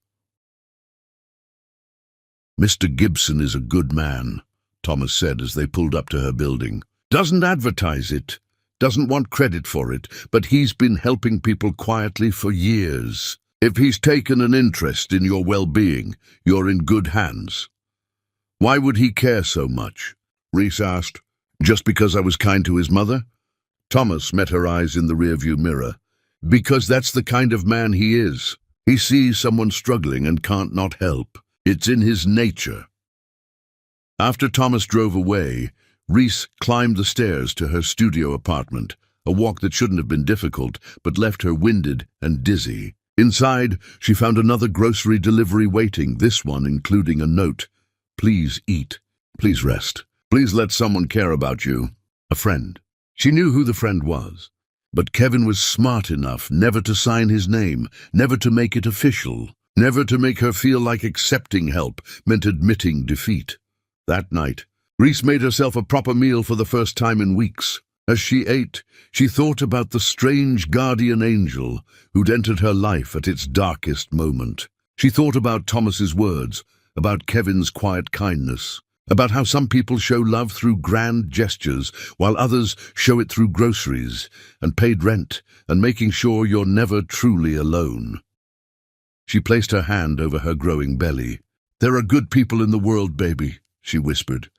"Mr. Gibson is a good man," Thomas said as they pulled up to her building. "Doesn't advertise it, doesn't want credit for it, but he's been helping people quietly for years. If he's taken an interest in your well-being, you're in good hands." "Why would he care so much?" Reese asked. "Just because I was kind to his mother?" Thomas met her eyes in the rearview mirror. "Because that's the kind of man he is. He sees someone struggling and can't not help. It's in his nature." After Thomas drove away, Reese climbed the stairs to her studio apartment, a walk that shouldn't have been difficult, but left her winded and dizzy. Inside, she found another grocery delivery waiting, this one including a note. "Please eat. Please rest. Please let someone care about you." A friend. She knew who the friend was, but Kevin was smart enough never to sign his name, never to make it official, never to make her feel like accepting help meant admitting defeat. That night, Reese made herself a proper meal for the first time in weeks. As she ate, she thought about the strange guardian angel who'd entered her life at its darkest moment. She thought about Thomas's words, about Kevin's quiet kindness, about how some people show love through grand gestures while others show it through groceries and paid rent and making sure you're never truly alone. She placed her hand over her growing belly. "There are good people in the world, baby," she whispered.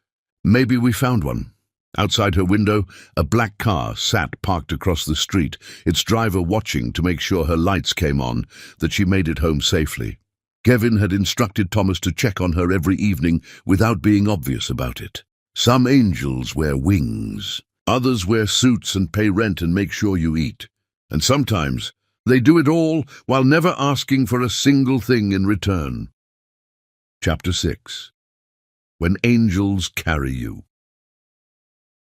"Maybe we found one." Outside her window, a black car sat parked across the street, its driver watching to make sure her lights came on, that she made it home safely. Kevin had instructed Thomas to check on her every evening without being obvious about it. Some angels wear wings. Others wear suits and pay rent and make sure you eat. And sometimes they do it all while never asking for a single thing in return. Chapter 6. When Angels Carry You.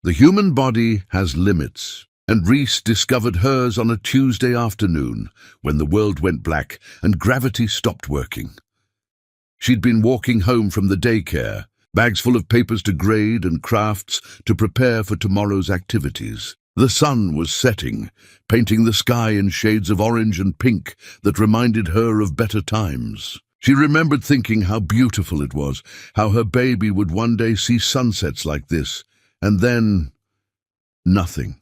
The human body has limits, and Reese discovered hers on a Tuesday afternoon when the world went black and gravity stopped working. She'd been walking home from the daycare, bags full of papers to grade and crafts to prepare for tomorrow's activities. The sun was setting, painting the sky in shades of orange and pink that reminded her of better times. She remembered thinking how beautiful it was, how her baby would one day see sunsets like this, and then nothing.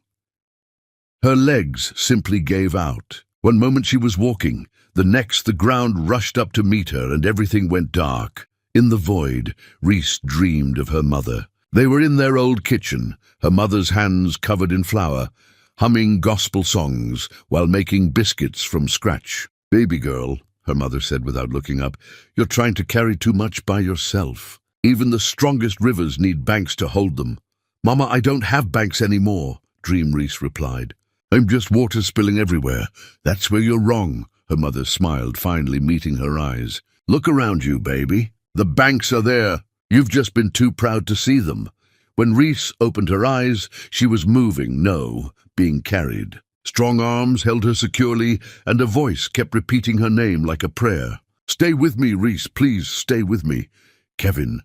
Her legs simply gave out. One moment she was walking, the next the ground rushed up to meet her and everything went dark. In the void, Reese dreamed of her mother. They were in their old kitchen, her mother's hands covered in flour, humming gospel songs while making biscuits from scratch. "Baby girl," her mother said without looking up, "you're trying to carry too much by yourself. Even the strongest rivers need banks to hold them." "Mama, I don't have banks anymore," Dream Reese replied. "I'm just water spilling everywhere." "That's where you're wrong," her mother smiled, finally meeting her eyes. "Look around you, baby. The banks are there. You've just been too proud to see them." When Reese opened her eyes, she was moving, no, being carried. Strong arms held her securely, and a voice kept repeating her name like a prayer. "Stay with me, Reese, please stay with me." "Kevin."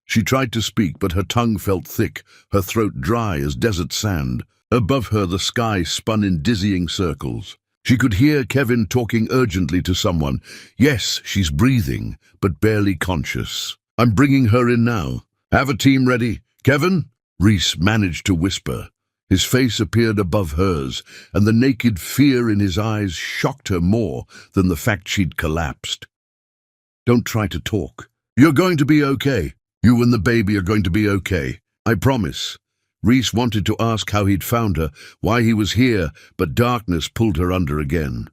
She tried to speak, but her tongue felt thick, her throat dry as desert sand. Above her, the sky spun in dizzying circles. She could hear Kevin talking urgently to someone. "Yes, she's breathing, but barely conscious. I'm bringing her in now. Have a team ready. Kevin?" Reese managed to whisper. His face appeared above hers, and the naked fear in his eyes shocked her more than the fact she'd collapsed. "Don't try to talk. You're going to be okay. You and the baby are going to be okay. I promise." Reese wanted to ask how he'd found her, why he was here, but darkness pulled her under again.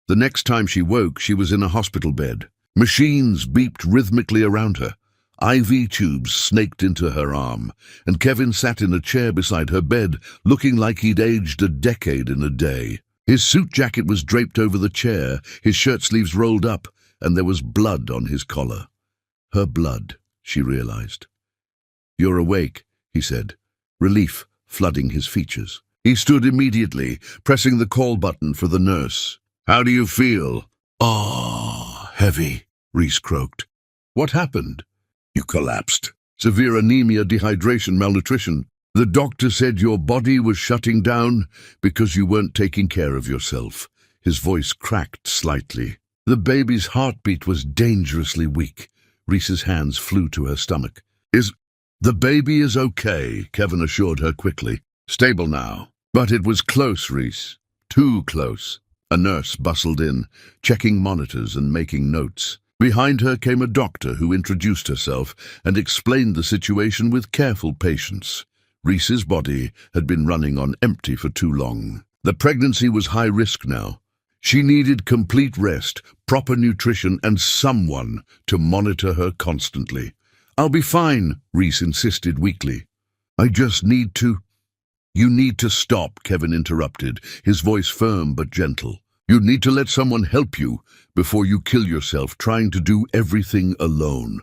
The next time she woke, she was in a hospital bed. Machines beeped rhythmically around her. IV tubes snaked into her arm, and Kevin sat in a chair beside her bed, looking like he'd aged a decade in a day. His suit jacket was draped over the chair, his shirt sleeves rolled up, and there was blood on his collar. Her blood, she realized. "You're awake," he said, relief flooding his features. He stood immediately, pressing the call button for the nurse. "How do you feel?" "Ah, heavy," Reese croaked. "What happened?" "You collapsed. Severe anemia, dehydration, malnutrition. The doctor said your body was shutting down because you weren't taking care of yourself." His voice cracked slightly. The baby's heartbeat was dangerously weak. Reese's hands flew to her stomach. "The baby is okay," Kevin assured her quickly. "Stable now." "But it was close, Reese. Too close." A nurse bustled in, checking monitors and making notes. Behind her came a doctor who introduced herself and explained the situation with careful patience. Reese's body had been running on empty for too long. The pregnancy was high risk now. She needed complete rest, proper nutrition, and someone to monitor her constantly. "I'll be fine," Reese insisted weakly. "I just need to—" "You need to stop," Kevin interrupted, his voice firm but gentle. "You need to let someone help you before you kill yourself trying to do everything alone."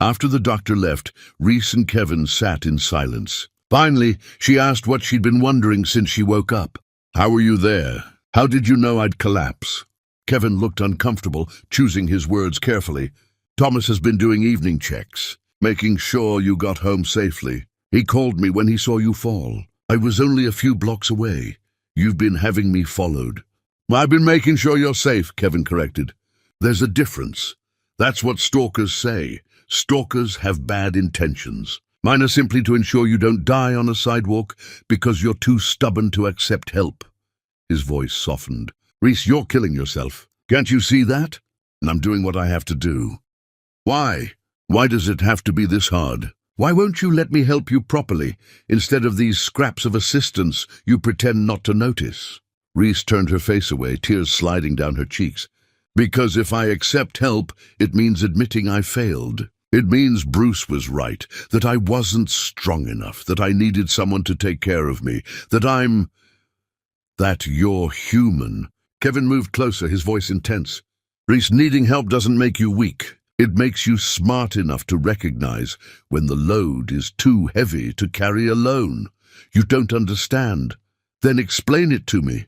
After the doctor left, Reese and Kevin sat in silence. Finally, she asked what she'd been wondering since she woke up. "How were you there? How did you know I'd collapse?" Kevin looked uncomfortable, choosing his words carefully. "Thomas has been doing evening checks, making sure you got home safely. He called me when he saw you fall. I was only a few blocks away. You've been having me followed." "I've been making sure you're safe," Kevin corrected. "There's a difference. That's what stalkers say. Stalkers have bad intentions. Mine are simply to ensure you don't die on a sidewalk because you're too stubborn to accept help." His voice softened. "Reese, you're killing yourself. Can't you see that? And I'm doing what I have to do." "Why? Why does it have to be this hard? Why won't you let me help you properly, instead of these scraps of assistance you pretend not to notice?" Reese turned her face away, tears sliding down her cheeks. "Because if I accept help, it means admitting I failed. It means Bruce was right, that I wasn't strong enough, that I needed someone to take care of me, that you're human. Kevin moved closer, his voice intense. Reese, needing help doesn't make you weak. It makes you smart enough to recognize when the load is too heavy to carry alone. You don't understand. Then explain it to me.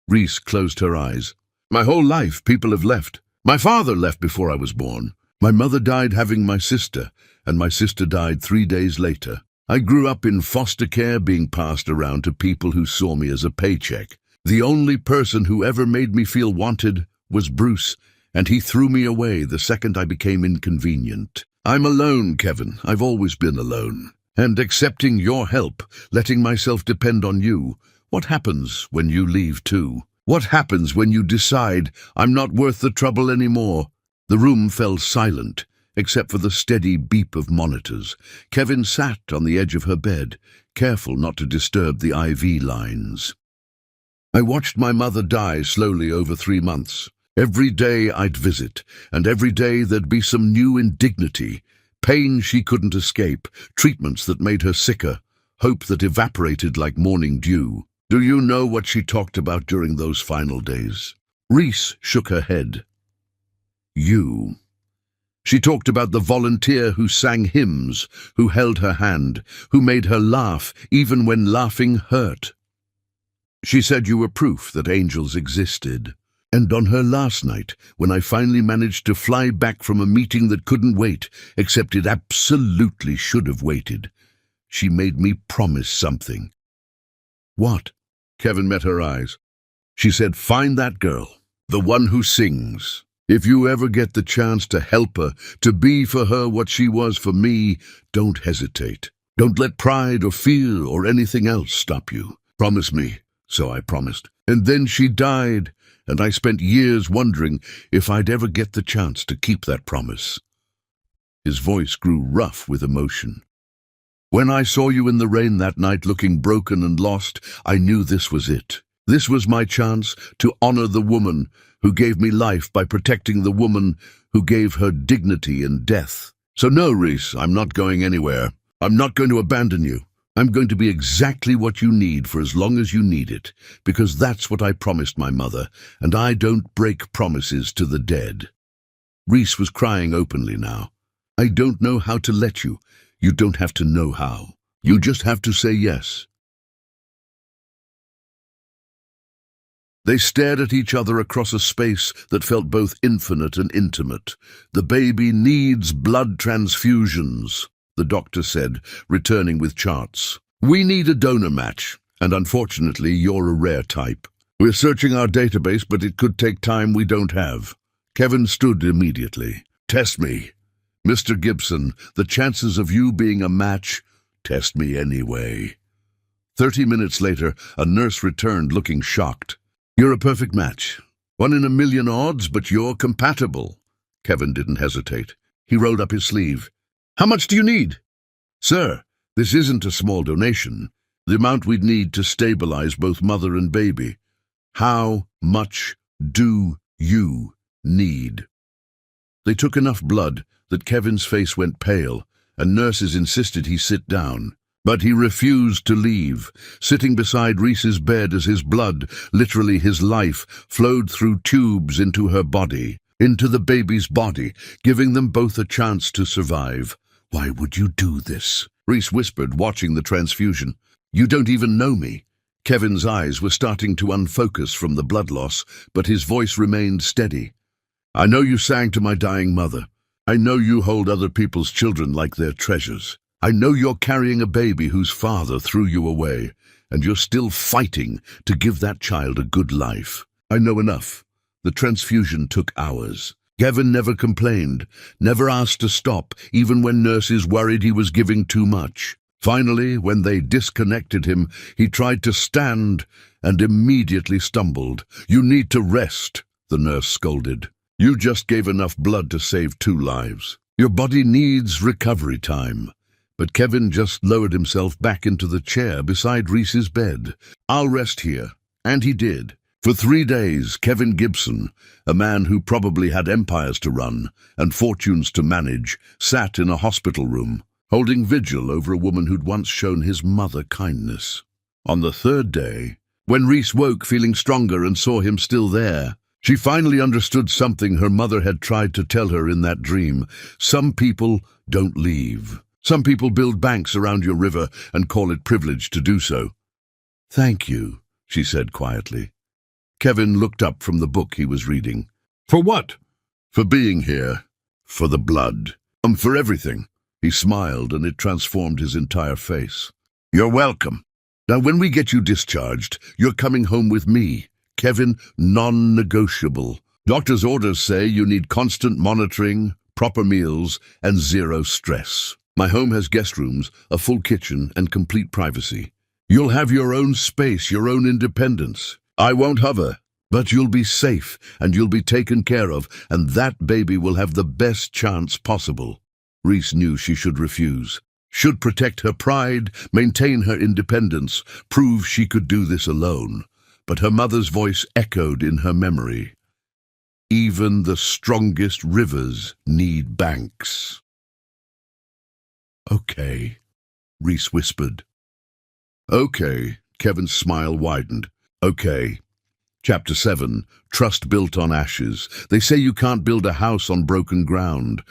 Reese closed her eyes. My whole life, people have left. My father left before I was born. My mother died having my sister, and my sister died 3 days later. I grew up in foster care, being passed around to people who saw me as a paycheck. The only person who ever made me feel wanted was Bruce, and he threw me away the second I became inconvenient. I'm alone, Kevin. I've always been alone. And accepting your help, letting myself depend on you, what happens when you leave too? What happens when you decide I'm not worth the trouble anymore? The room fell silent, except for the steady beep of monitors. Kevin sat on the edge of her bed, careful not to disturb the IV lines. I watched my mother die slowly over 3 months. Every day I'd visit, and every day there'd be some new indignity, pain she couldn't escape, treatments that made her sicker, hope that evaporated like morning dew. Do you know what she talked about during those final days? Reese shook her head. You. She talked about the volunteer who sang hymns, who held her hand, who made her laugh even when laughing hurt. She said you were proof that angels existed. And on her last night, when I finally managed to fly back from a meeting that couldn't wait, except it absolutely should have waited, she made me promise something. What? Kevin met her eyes. She said, find that girl, the one who sings. If you ever get the chance to help her, to be for her what she was for me, don't hesitate. Don't let pride or fear or anything else stop you. Promise me. So I promised. And then she died, and I spent years wondering if I'd ever get the chance to keep that promise. His voice grew rough with emotion. When I saw you in the rain that night looking broken and lost, I knew this was it. This was my chance to honor the woman who gave me life by protecting the woman who gave her dignity in death. So no, Reese, I'm not going anywhere. I'm not going to abandon you. I'm going to be exactly what you need for as long as you need it, because that's what I promised my mother, and I don't break promises to the dead. Reese was crying openly now. I don't know how to let you. You don't have to know how. You just have to say yes. They stared at each other across a space that felt both infinite and intimate. The baby needs blood transfusions, the doctor said, returning with charts. We need a donor match, and unfortunately you're a rare type. We're searching our database, but it could take time we don't have. Kevin stood immediately. Test me. Mr. Gibson, the chances of you being a match, test me anyway. 30 minutes later, a nurse returned looking shocked. You're a perfect match. 1 in a million odds, but you're compatible. Kevin didn't hesitate. He rolled up his sleeve. How much do you need? Sir, this isn't a small donation. The amount we'd need to stabilize both mother and baby. How much do you need? They took enough blood that Kevin's face went pale, and nurses insisted he sit down. But he refused to leave, sitting beside Reese's bed as his blood, literally his life, flowed through tubes into her body, into the baby's body, giving them both a chance to survive. Why would you do this? Reese whispered, watching the transfusion. You don't even know me. Kevin's eyes were starting to unfocus from the blood loss, but his voice remained steady. I know you sang to my dying mother. I know you hold other people's children like their treasures. I know you're carrying a baby whose father threw you away, and you're still fighting to give that child a good life. I know enough. The transfusion took hours. Kevin never complained, never asked to stop, even when nurses worried he was giving too much. Finally, when they disconnected him, he tried to stand and immediately stumbled. You need to rest, the nurse scolded. You just gave enough blood to save 2 lives. Your body needs recovery time. But Kevin just lowered himself back into the chair beside Reese's bed. I'll rest here. And he did. For 3 days, Kevin Gibson, a man who probably had empires to run and fortunes to manage, sat in a hospital room, holding vigil over a woman who'd once shown his mother kindness. On the 3rd day, when Reese woke feeling stronger and saw him still there, she finally understood something her mother had tried to tell her in that dream. Some people don't leave. Some people build banks around your river and call it privilege to do so. "Thank you," she said quietly. Kevin looked up from the book he was reading. "For what?" "For being here. For the blood. For everything." He smiled, and it transformed his entire face. "You're welcome. Now, when we get you discharged, you're coming home with me. Kevin, non-negotiable. Doctor's orders say you need constant monitoring, proper meals, and 0 stress. My home has guest rooms, a full kitchen, and complete privacy. You'll have your own space, your own independence. I won't hover, but you'll be safe, and you'll be taken care of, and that baby will have the best chance possible." Reese knew she should refuse. Should protect her pride, maintain her independence, prove she could do this alone. But her mother's voice echoed in her memory. "Even the strongest rivers need banks." "Okay," Reese whispered. "Okay," Kevin's smile widened. "Okay." Chapter 7, Trust Built on Ashes. They say you can't build a house on broken ground.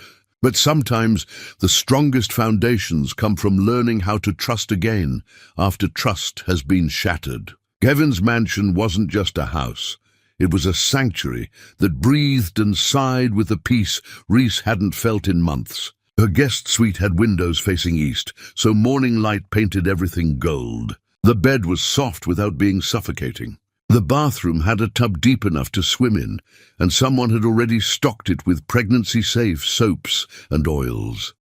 But sometimes the strongest foundations come from learning how to trust again after trust has been shattered. Kevin's mansion wasn't just a house. It was a sanctuary that breathed and sighed with a peace Reese hadn't felt in months. Her guest suite had windows facing east, so morning light painted everything gold. The bed was soft without being suffocating. The bathroom had a tub deep enough to swim in, and someone had already stocked it with pregnancy-safe soaps and oils.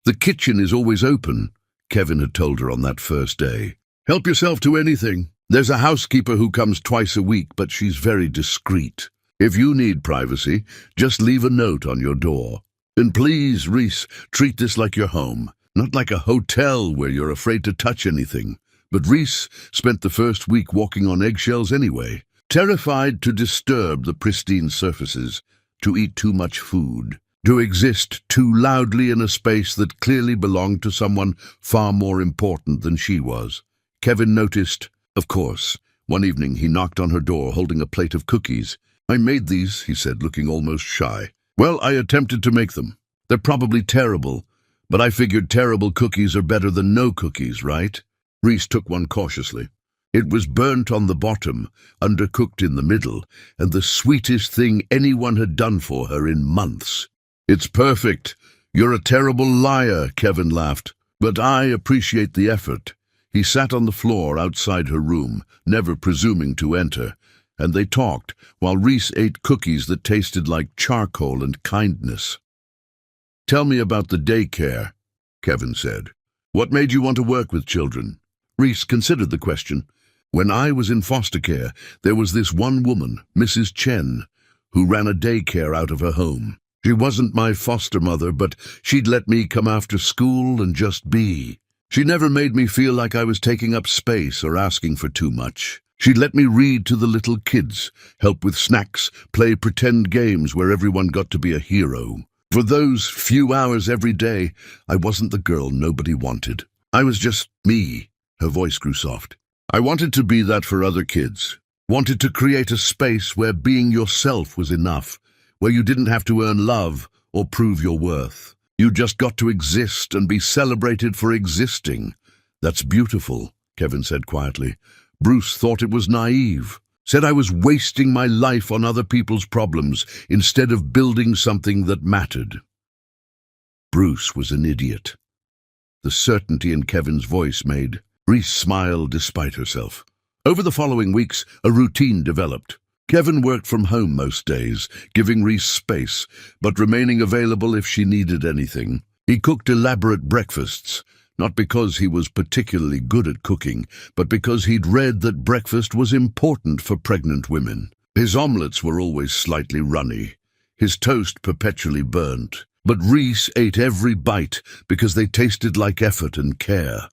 "The kitchen is always open," Kevin had told her on that first day. "Help yourself to anything. There's a housekeeper who comes twice a week, but she's very discreet. If you need privacy, just leave a note on your door. And please, Reese, treat this like your home, not like a hotel where you're afraid to touch anything." But Reese spent the first week walking on eggshells anyway, terrified to disturb the pristine surfaces, to eat too much food, to exist too loudly in a space that clearly belonged to someone far more important than she was. Kevin noticed, of course. One evening he knocked on her door holding a plate of cookies. "I made these," he said, looking almost shy. "Well, I attempted to make them. They're probably terrible, but I figured terrible cookies are better than no cookies, right?" Reese took one cautiously. It was burnt on the bottom, undercooked in the middle, and the sweetest thing anyone had done for her in months. "It's perfect. You're a terrible liar," Kevin laughed. "But I appreciate the effort." He sat on the floor outside her room, never presuming to enter, and they talked while Reese ate cookies that tasted like charcoal and kindness. "Tell me about the daycare," Kevin said. "What made you want to work with children?" Reese considered the question. "When I was in foster care, there was this one woman, Mrs. Chen, who ran a daycare out of her home. She wasn't my foster mother, but she'd let me come after school and just be. She never made me feel like I was taking up space or asking for too much. She'd let me read to the little kids, help with snacks, play pretend games where everyone got to be a hero. For those few hours every day, I wasn't the girl nobody wanted. I was just me." Her voice grew soft. "I wanted to be that for other kids. Wanted to create a space where being yourself was enough, where you didn't have to earn love or prove your worth. You just got to exist and be celebrated for existing." "That's beautiful," Kevin said quietly. "Bruce thought it was naive. Said I was wasting my life on other people's problems instead of building something that mattered." Bruce was an idiot. The certainty in Kevin's voice made Reese smile despite herself. Over the following weeks, a routine developed. Kevin worked from home most days, giving Reese space, but remaining available if she needed anything. He cooked elaborate breakfasts, not because he was particularly good at cooking, but because he'd read that breakfast was important for pregnant women. His omelets were always slightly runny, his toast perpetually burnt, but Reese ate every bite because they tasted like effort and care.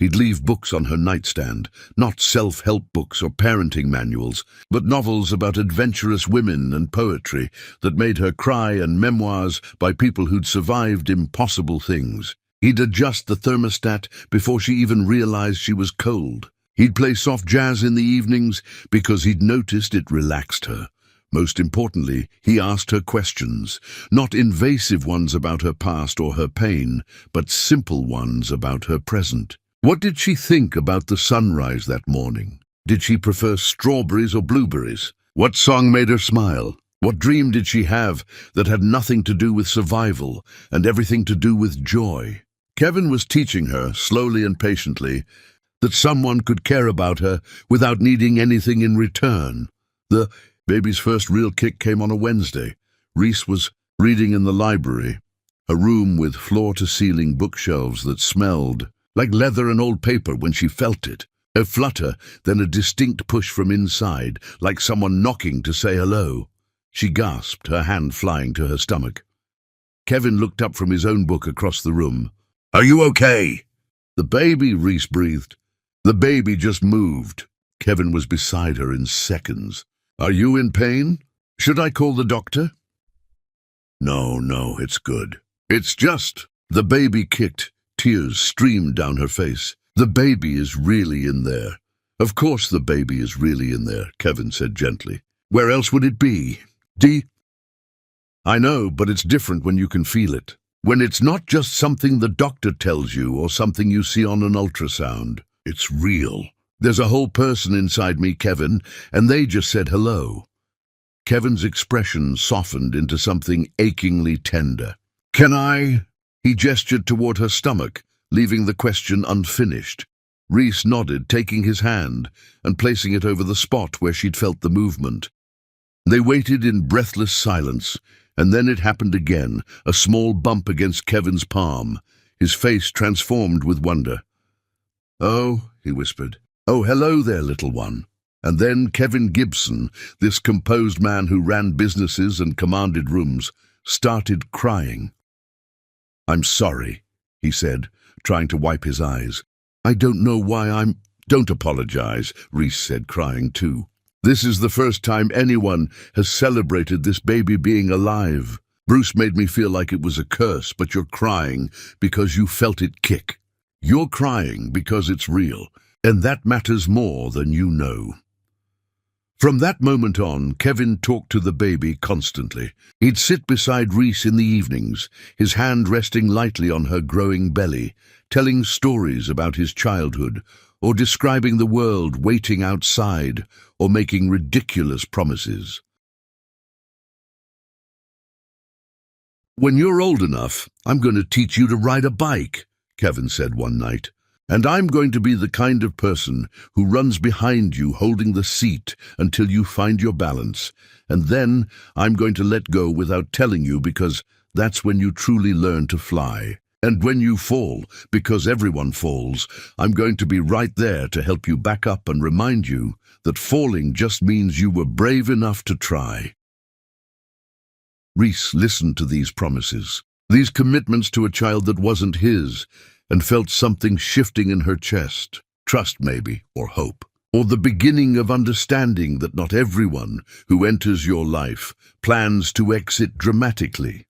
He'd leave books on her nightstand, not self-help books or parenting manuals, but novels about adventurous women and poetry that made her cry, and memoirs by people who'd survived impossible things. He'd adjust the thermostat before she even realized she was cold. He'd play soft jazz in the evenings because he'd noticed it relaxed her. Most importantly, he asked her questions, not invasive ones about her past or her pain, but simple ones about her present. What did she think about the sunrise that morning? Did she prefer strawberries or blueberries? What song made her smile? What dream did she have that had nothing to do with survival and everything to do with joy? Kevin was teaching her, slowly and patiently, that someone could care about her without needing anything in return. The baby's first real kick came on a Wednesday. Reese was reading in the library, a room with floor-to-ceiling bookshelves that smelled like leather and old paper when she felt it. A flutter, then a distinct push from inside, like someone knocking to say hello. She gasped, her hand flying to her stomach. Kevin looked up from his own book across the room. "Are you okay?" "The baby," Reese breathed. "The baby just moved." Kevin was beside her in seconds. "Are you in pain? Should I call the doctor?" No, it's good. It's just..." The baby kicked. Tears streamed down her face. "The baby is really in there." "Of course the baby is really in there," Kevin said gently. "Where else would it be? I know, but it's different when you can feel it. When it's not just something the doctor tells you or something you see on an ultrasound. It's real. There's a whole person inside me, Kevin, and they just said hello." Kevin's expression softened into something achingly tender. "Can I?" He gestured toward her stomach, leaving the question unfinished. Reese nodded, taking his hand and placing it over the spot where she'd felt the movement. They waited in breathless silence, and then it happened again, a small bump against Kevin's palm. His face transformed with wonder. "Oh," he whispered. "Oh, hello there, little one." And then Kevin Gibson, this composed man who ran businesses and commanded rooms, started crying. "I'm sorry," he said, trying to wipe his eyes. "I don't know why I'm—" "Don't apologize," Reese said, crying too. "This is the first time anyone has celebrated this baby being alive. Bruce made me feel like it was a curse, but you're crying because you felt it kick. You're crying because it's real, and that matters more than you know." From that moment on, Kevin talked to the baby constantly. He'd sit beside Reese in the evenings, his hand resting lightly on her growing belly, telling stories about his childhood, or describing the world waiting outside, or making ridiculous promises. "When you're old enough, I'm going to teach you to ride a bike," Kevin said one night. "And I'm going to be the kind of person who runs behind you holding the seat until you find your balance. And then I'm going to let go without telling you, because that's when you truly learn to fly. And when you fall, because everyone falls, I'm going to be right there to help you back up and remind you that falling just means you were brave enough to try." Reese listened to these promises, these commitments to a child that wasn't his, and felt something shifting in her chest. Trust, maybe, or hope, or the beginning of understanding that not everyone who enters your life plans to exit dramatically.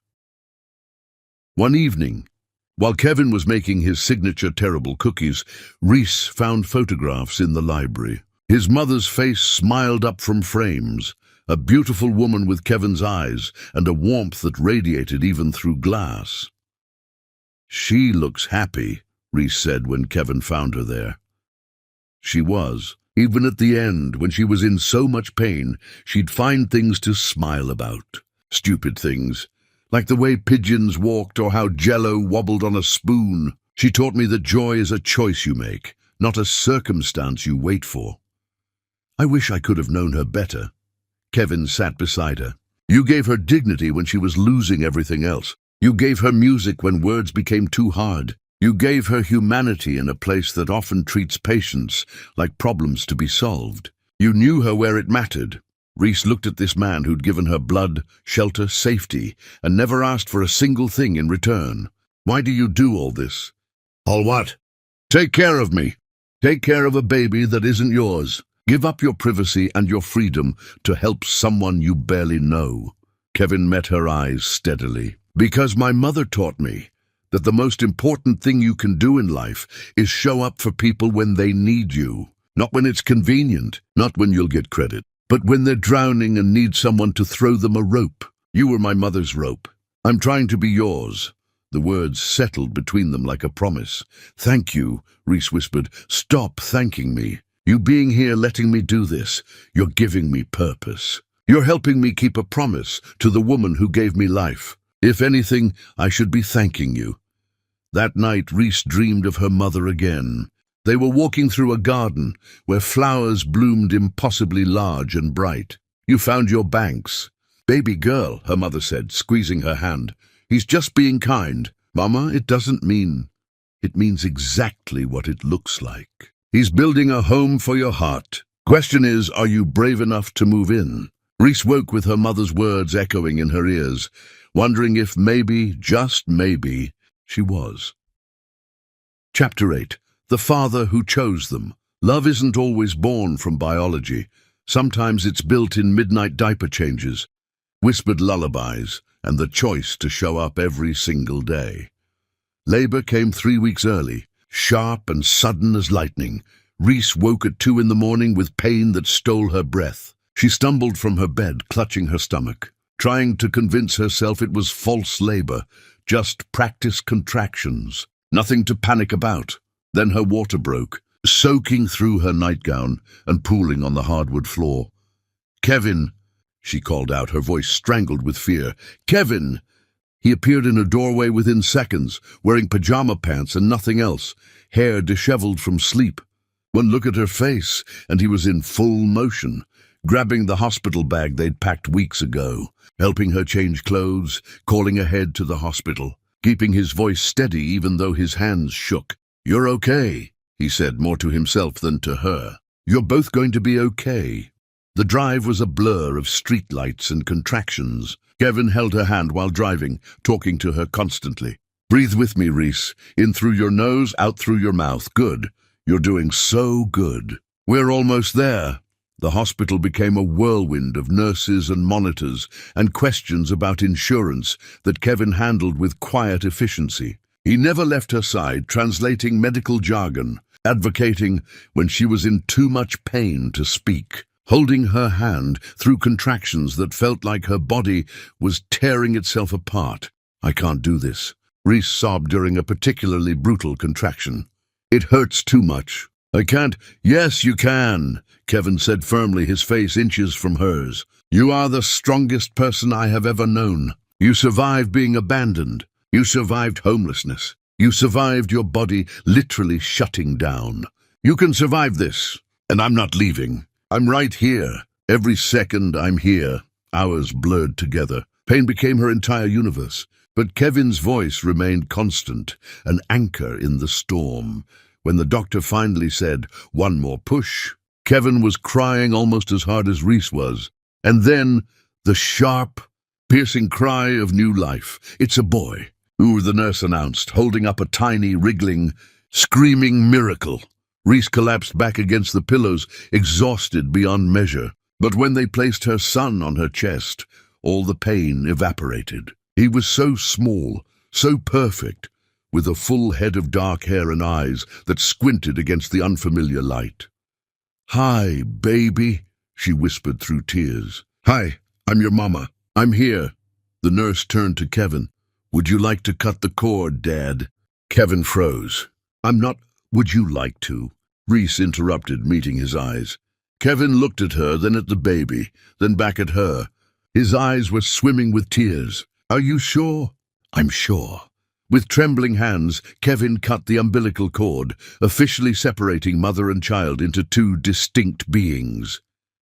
One evening, while Kevin was making his signature terrible cookies, Reese found photographs in the library. His mother's face smiled up from frames, a beautiful woman with Kevin's eyes and a warmth that radiated even through glass. "She looks happy," Reese said when Kevin found her there. She was. Even at the end, when she was in so much pain, she'd find things to smile about. Stupid things, like the way pigeons walked or how Jell-O wobbled on a spoon. "She taught me that joy is a choice you make, not a circumstance you wait for." I wish I could have known her better. Kevin sat beside her. "You gave her dignity when she was losing everything else. You gave her music when words became too hard. You gave her humanity in a place that often treats patients like problems to be solved. You knew her where it mattered." Reese looked at this man who'd given her blood, shelter, safety, and never asked for a single thing in return. "Why do you do all this?" "All what?" Take care of me. Take care of a baby that isn't yours. Give up your privacy and your freedom to help someone you barely know. Kevin met her eyes steadily. Because my mother taught me that the most important thing you can do in life is show up for people when they need you. Not when it's convenient, not when you'll get credit, but when they're drowning and need someone to throw them a rope. You were my mother's rope. I'm trying to be yours. The words settled between them like a promise. Thank you, Reese whispered. Stop thanking me. You being here, letting me do this, you're giving me purpose. You're helping me keep a promise to the woman who gave me life. If anything, I should be thanking you. That night, Reese dreamed of her mother again. They were walking through a garden where flowers bloomed impossibly large and bright. You found your Banks. Baby girl, her mother said, squeezing her hand. He's just being kind. Mama, it doesn't mean. It means exactly what it looks like. He's building a home for your heart. Question is, are you brave enough to move in? Reese woke with her mother's words echoing in her ears, wondering if maybe, just maybe, she was. Chapter 8. The Father Who Chose Them. Love isn't always born from biology. Sometimes it's built in midnight diaper changes, whispered lullabies, and the choice to show up every single day. Labor came 3 weeks early, sharp and sudden as lightning. Reese woke at 2 a.m. with pain that stole her breath. She stumbled from her bed, clutching her stomach, trying to convince herself it was false labor, just practice contractions, nothing to panic about. Then her water broke, soaking through her nightgown and pooling on the hardwood floor. Kevin, she called out, her voice strangled with fear. Kevin! He appeared in a doorway within seconds, wearing pajama pants and nothing else, hair disheveled from sleep. One look at her face, and he was in full motion, grabbing the hospital bag they'd packed weeks ago, helping her change clothes, calling ahead to the hospital, keeping his voice steady even though his hands shook. You're okay, he said, more to himself than to her. You're both going to be okay. The drive was a blur of streetlights and contractions. Kevin held her hand while driving, talking to her constantly. Breathe with me, Reese. In through your nose, out through your mouth. Good. You're doing so good. We're almost there. The hospital became a whirlwind of nurses and monitors and questions about insurance that Kevin handled with quiet efficiency. He never left her side, translating medical jargon, advocating when she was in too much pain to speak, holding her hand through contractions that felt like her body was tearing itself apart. I can't do this, Reese sobbed during a particularly brutal contraction. It hurts too much. I can't. Yes, you can, Kevin said firmly, his face inches from hers. You are the strongest person I have ever known. You survived being abandoned. You survived homelessness. You survived your body literally shutting down. You can survive this, and I'm not leaving. I'm right here. Every second I'm here. Hours blurred together. Pain became her entire universe. But Kevin's voice remained constant, an anchor in the storm. When the doctor finally said, "One more push," Kevin was crying almost as hard as Reese was. And then the sharp, piercing cry of new life. It's a boy. Ooh, the nurse announced, holding up a tiny, wriggling, screaming miracle. Reese collapsed back against the pillows, exhausted beyond measure. But when they placed her son on her chest, all the pain evaporated. He was so small, so perfect, with a full head of dark hair and eyes that squinted against the unfamiliar light. "Hi, baby," she whispered through tears. "Hi, I'm your mama. I'm here." The nurse turned to Kevin. "Would you like to cut the cord, Dad?" Kevin froze. "I'm not. Would you like to?" Reese interrupted, meeting his eyes. Kevin looked at her, then at the baby, then back at her. His eyes were swimming with tears. "Are you sure?" "I'm sure." With trembling hands, Kevin cut the umbilical cord, officially separating mother and child into two distinct beings.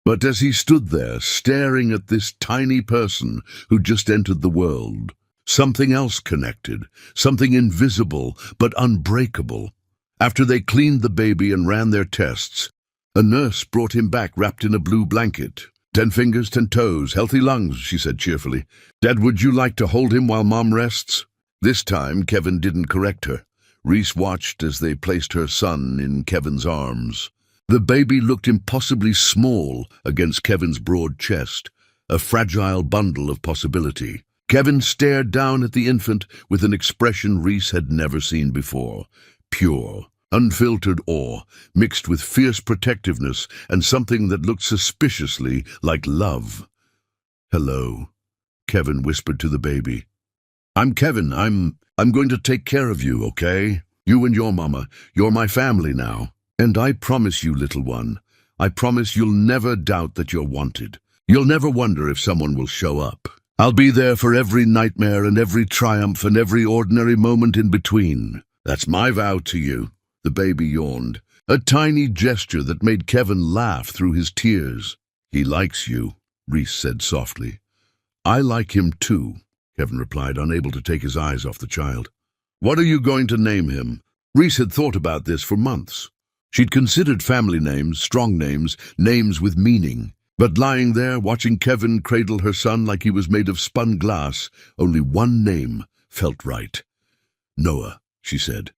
But as he stood there, staring at this tiny person who just entered the world, something else connected, something invisible but unbreakable. After they cleaned the baby and ran their tests, a nurse brought him back wrapped in a blue blanket. 10 fingers, 10 toes, healthy lungs, she said cheerfully. "Dad, would you like to hold him while Mom rests?" This time, Kevin didn't correct her. Reese watched as they placed her son in Kevin's arms. The baby looked impossibly small against Kevin's broad chest, a fragile bundle of possibility. Kevin stared down at the infant with an expression Reese had never seen before. Pure, unfiltered awe, mixed with fierce protectiveness and something that looked suspiciously like love. "Hello," Kevin whispered to the baby. "I'm Kevin. I'm going to take care of you, okay? You and your mama. You're my family now. And I promise you, little one, I promise you'll never doubt that you're wanted. You'll never wonder if someone will show up. I'll be there for every nightmare and every triumph and every ordinary moment in between. That's my vow to you." The baby yawned, a tiny gesture that made Kevin laugh through his tears. "He likes you," Reese said softly. "I like him too," Kevin replied, unable to take his eyes off the child. "What are you going to name him?" Reese had thought about this for months. She'd considered family names, strong names, names with meaning. But lying there, watching Kevin cradle her son like he was made of spun glass, only one name felt right. "Noah," she said.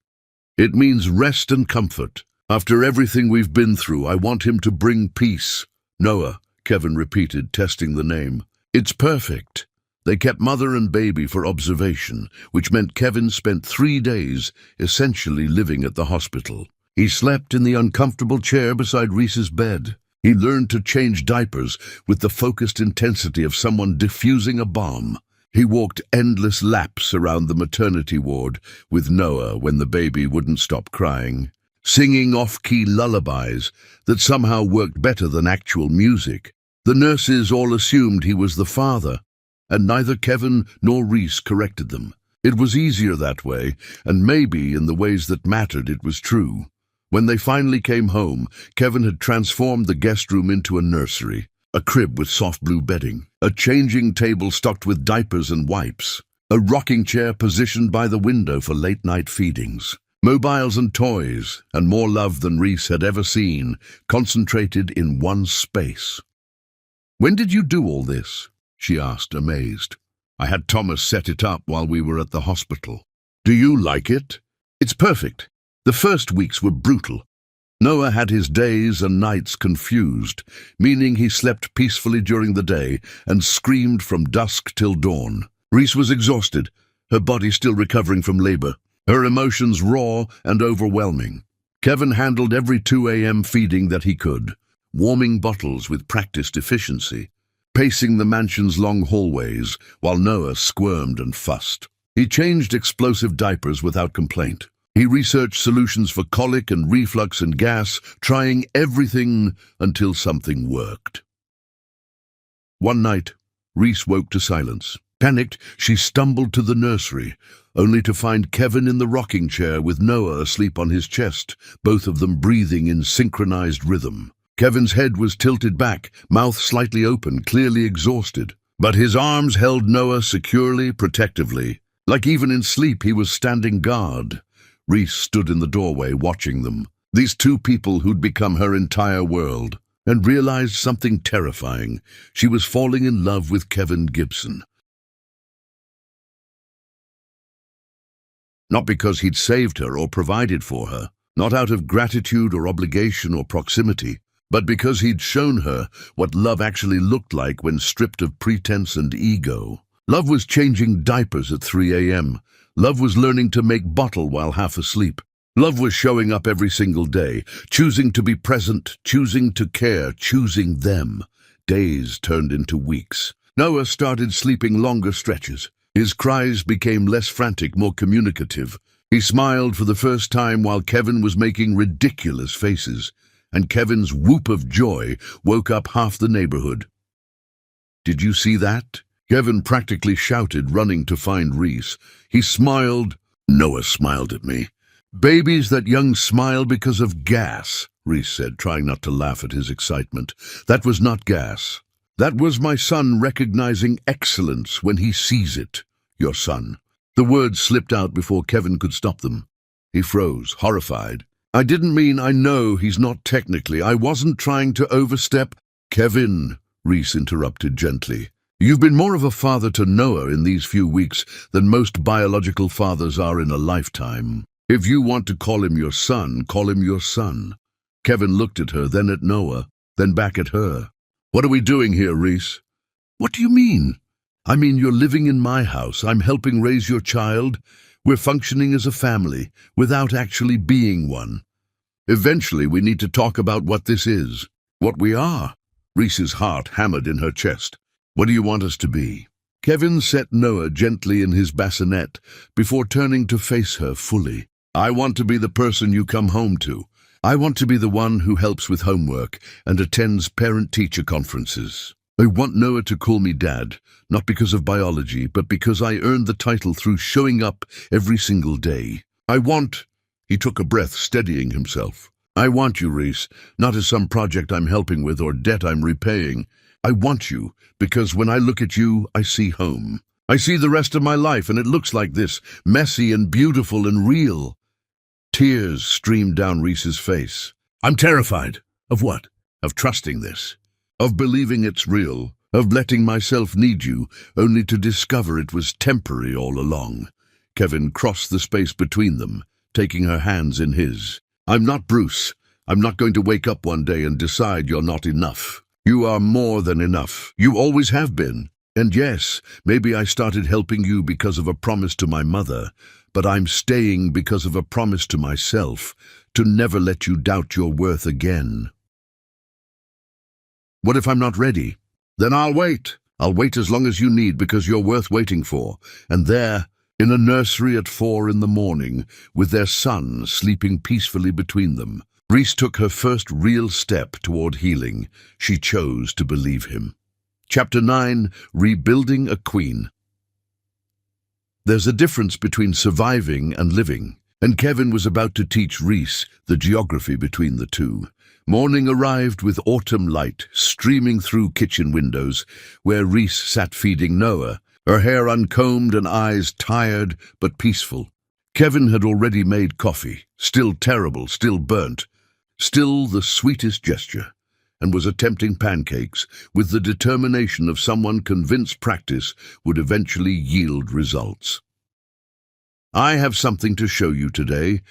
"It means rest and comfort. After everything we've been through, I want him to bring peace." "Noah," Kevin repeated, testing the name. "It's perfect." They kept mother and baby for observation, which meant Kevin spent 3 days essentially living at the hospital. He slept in the uncomfortable chair beside Reese's bed. He learned to change diapers with the focused intensity of someone defusing a bomb. He walked endless laps around the maternity ward with Noah when the baby wouldn't stop crying, singing off-key lullabies that somehow worked better than actual music. The nurses all assumed he was the father, and neither Kevin nor Reese corrected them. It was easier that way, and maybe in the ways that mattered it was true. When they finally came home, Kevin had transformed the guest room into a nursery, a crib with soft blue bedding, a changing table stocked with diapers and wipes, a rocking chair positioned by the window for late-night feedings, mobiles and toys, and more love than Reese had ever seen, concentrated in one space. "When did you do all this?" she asked, amazed. "I had Thomas set it up while we were at the hospital." "Do you like it?" "It's perfect. The first weeks were brutal. Noah had his days and nights confused, meaning he slept peacefully during the day and screamed from dusk till dawn. Reese was exhausted, her body still recovering from labor, her emotions raw and overwhelming. Kevin handled every 2 a.m. feeding that he could, warming bottles with practiced efficiency, pacing the mansion's long hallways while Noah squirmed and fussed. He changed explosive diapers without complaint. He researched solutions for colic and reflux and gas, trying everything until something worked. One night, Reese woke to silence. Panicked, she stumbled to the nursery, only to find Kevin in the rocking chair with Noah asleep on his chest, both of them breathing in synchronized rhythm. Kevin's head was tilted back, mouth slightly open, clearly exhausted. But his arms held Noah securely, protectively. Like even in sleep, he was standing guard. Reese stood in the doorway watching them, these two people who'd become her entire world, and realized something terrifying. She was falling in love with Kevin Gibson. Not because he'd saved her or provided for her, not out of gratitude or obligation or proximity, but because he'd shown her what love actually looked like when stripped of pretense and ego. Love was changing diapers at 3 a.m., Love was learning to make bottle while half asleep. Love was showing up every single day, choosing to be present, choosing to care, choosing them. Days turned into weeks. Noah started sleeping longer stretches. His cries became less frantic, more communicative. He smiled for the first time while Kevin was making ridiculous faces, and Kevin's whoop of joy woke up half the neighborhood. "Did you see that?" Kevin practically shouted, running to find Reese. He smiled. Noah smiled at me. "Babies that young smile because of gas," Reese said, trying not to laugh at his excitement. "That was not gas. That was my son recognizing excellence when he sees it. Your son." The words slipped out before Kevin could stop them. He froze, horrified. "I didn't mean I know he's not technically. I wasn't trying to overstep." "Kevin," Reese interrupted gently. "You've been more of a father to Noah in these few weeks than most biological fathers are in a lifetime. If you want to call him your son, call him your son. Kevin looked at her, then at Noah, then back at her. What are we doing here, Reese? What do you mean? I mean, you're living in my house. I'm helping raise your child. We're functioning as a family without actually being one. Eventually, we need to talk about what this is, what we are. Reese's heart hammered in her chest. What do you want us to be? Kevin set Noah gently in his bassinet before turning to face her fully. I want to be the person you come home to. I want to be the one who helps with homework and attends parent-teacher conferences. I want Noah to call me Dad, not because of biology, but because I earned the title through showing up every single day. He took a breath, steadying himself. I want you, Reese, not as some project I'm helping with or debt I'm repaying. I want you because when I look at you, I see home. I see the rest of my life, and it looks like this, messy and beautiful and real. Tears streamed down Reese's face. I'm terrified. Of what? Of trusting this. Of believing it's real. Of letting myself need you, only to discover it was temporary all along. Kevin crossed the space between them, taking her hands in his. I'm not Bruce. I'm not going to wake up one day and decide you're not enough. You are more than enough. You always have been. And yes, maybe I started helping you because of a promise to my mother, but I'm staying because of a promise to myself, to never let you doubt your worth again. What if I'm not ready? Then I'll wait. I'll wait as long as you need because you're worth waiting for. And there, in a nursery at 4 a.m, with their son sleeping peacefully between them, Reese took her first real step toward healing. She chose to believe him. Chapter 9, Rebuilding a Queen. There's a difference between surviving and living, and Kevin was about to teach Reese the geography between the two. Morning arrived with autumn light streaming through kitchen windows, where Reese sat feeding Noah, her hair uncombed and eyes tired but peaceful. Kevin had already made coffee, still terrible, still burnt, still the sweetest gesture, and was attempting pancakes with the determination of someone convinced practice would eventually yield results. I have something to show you today,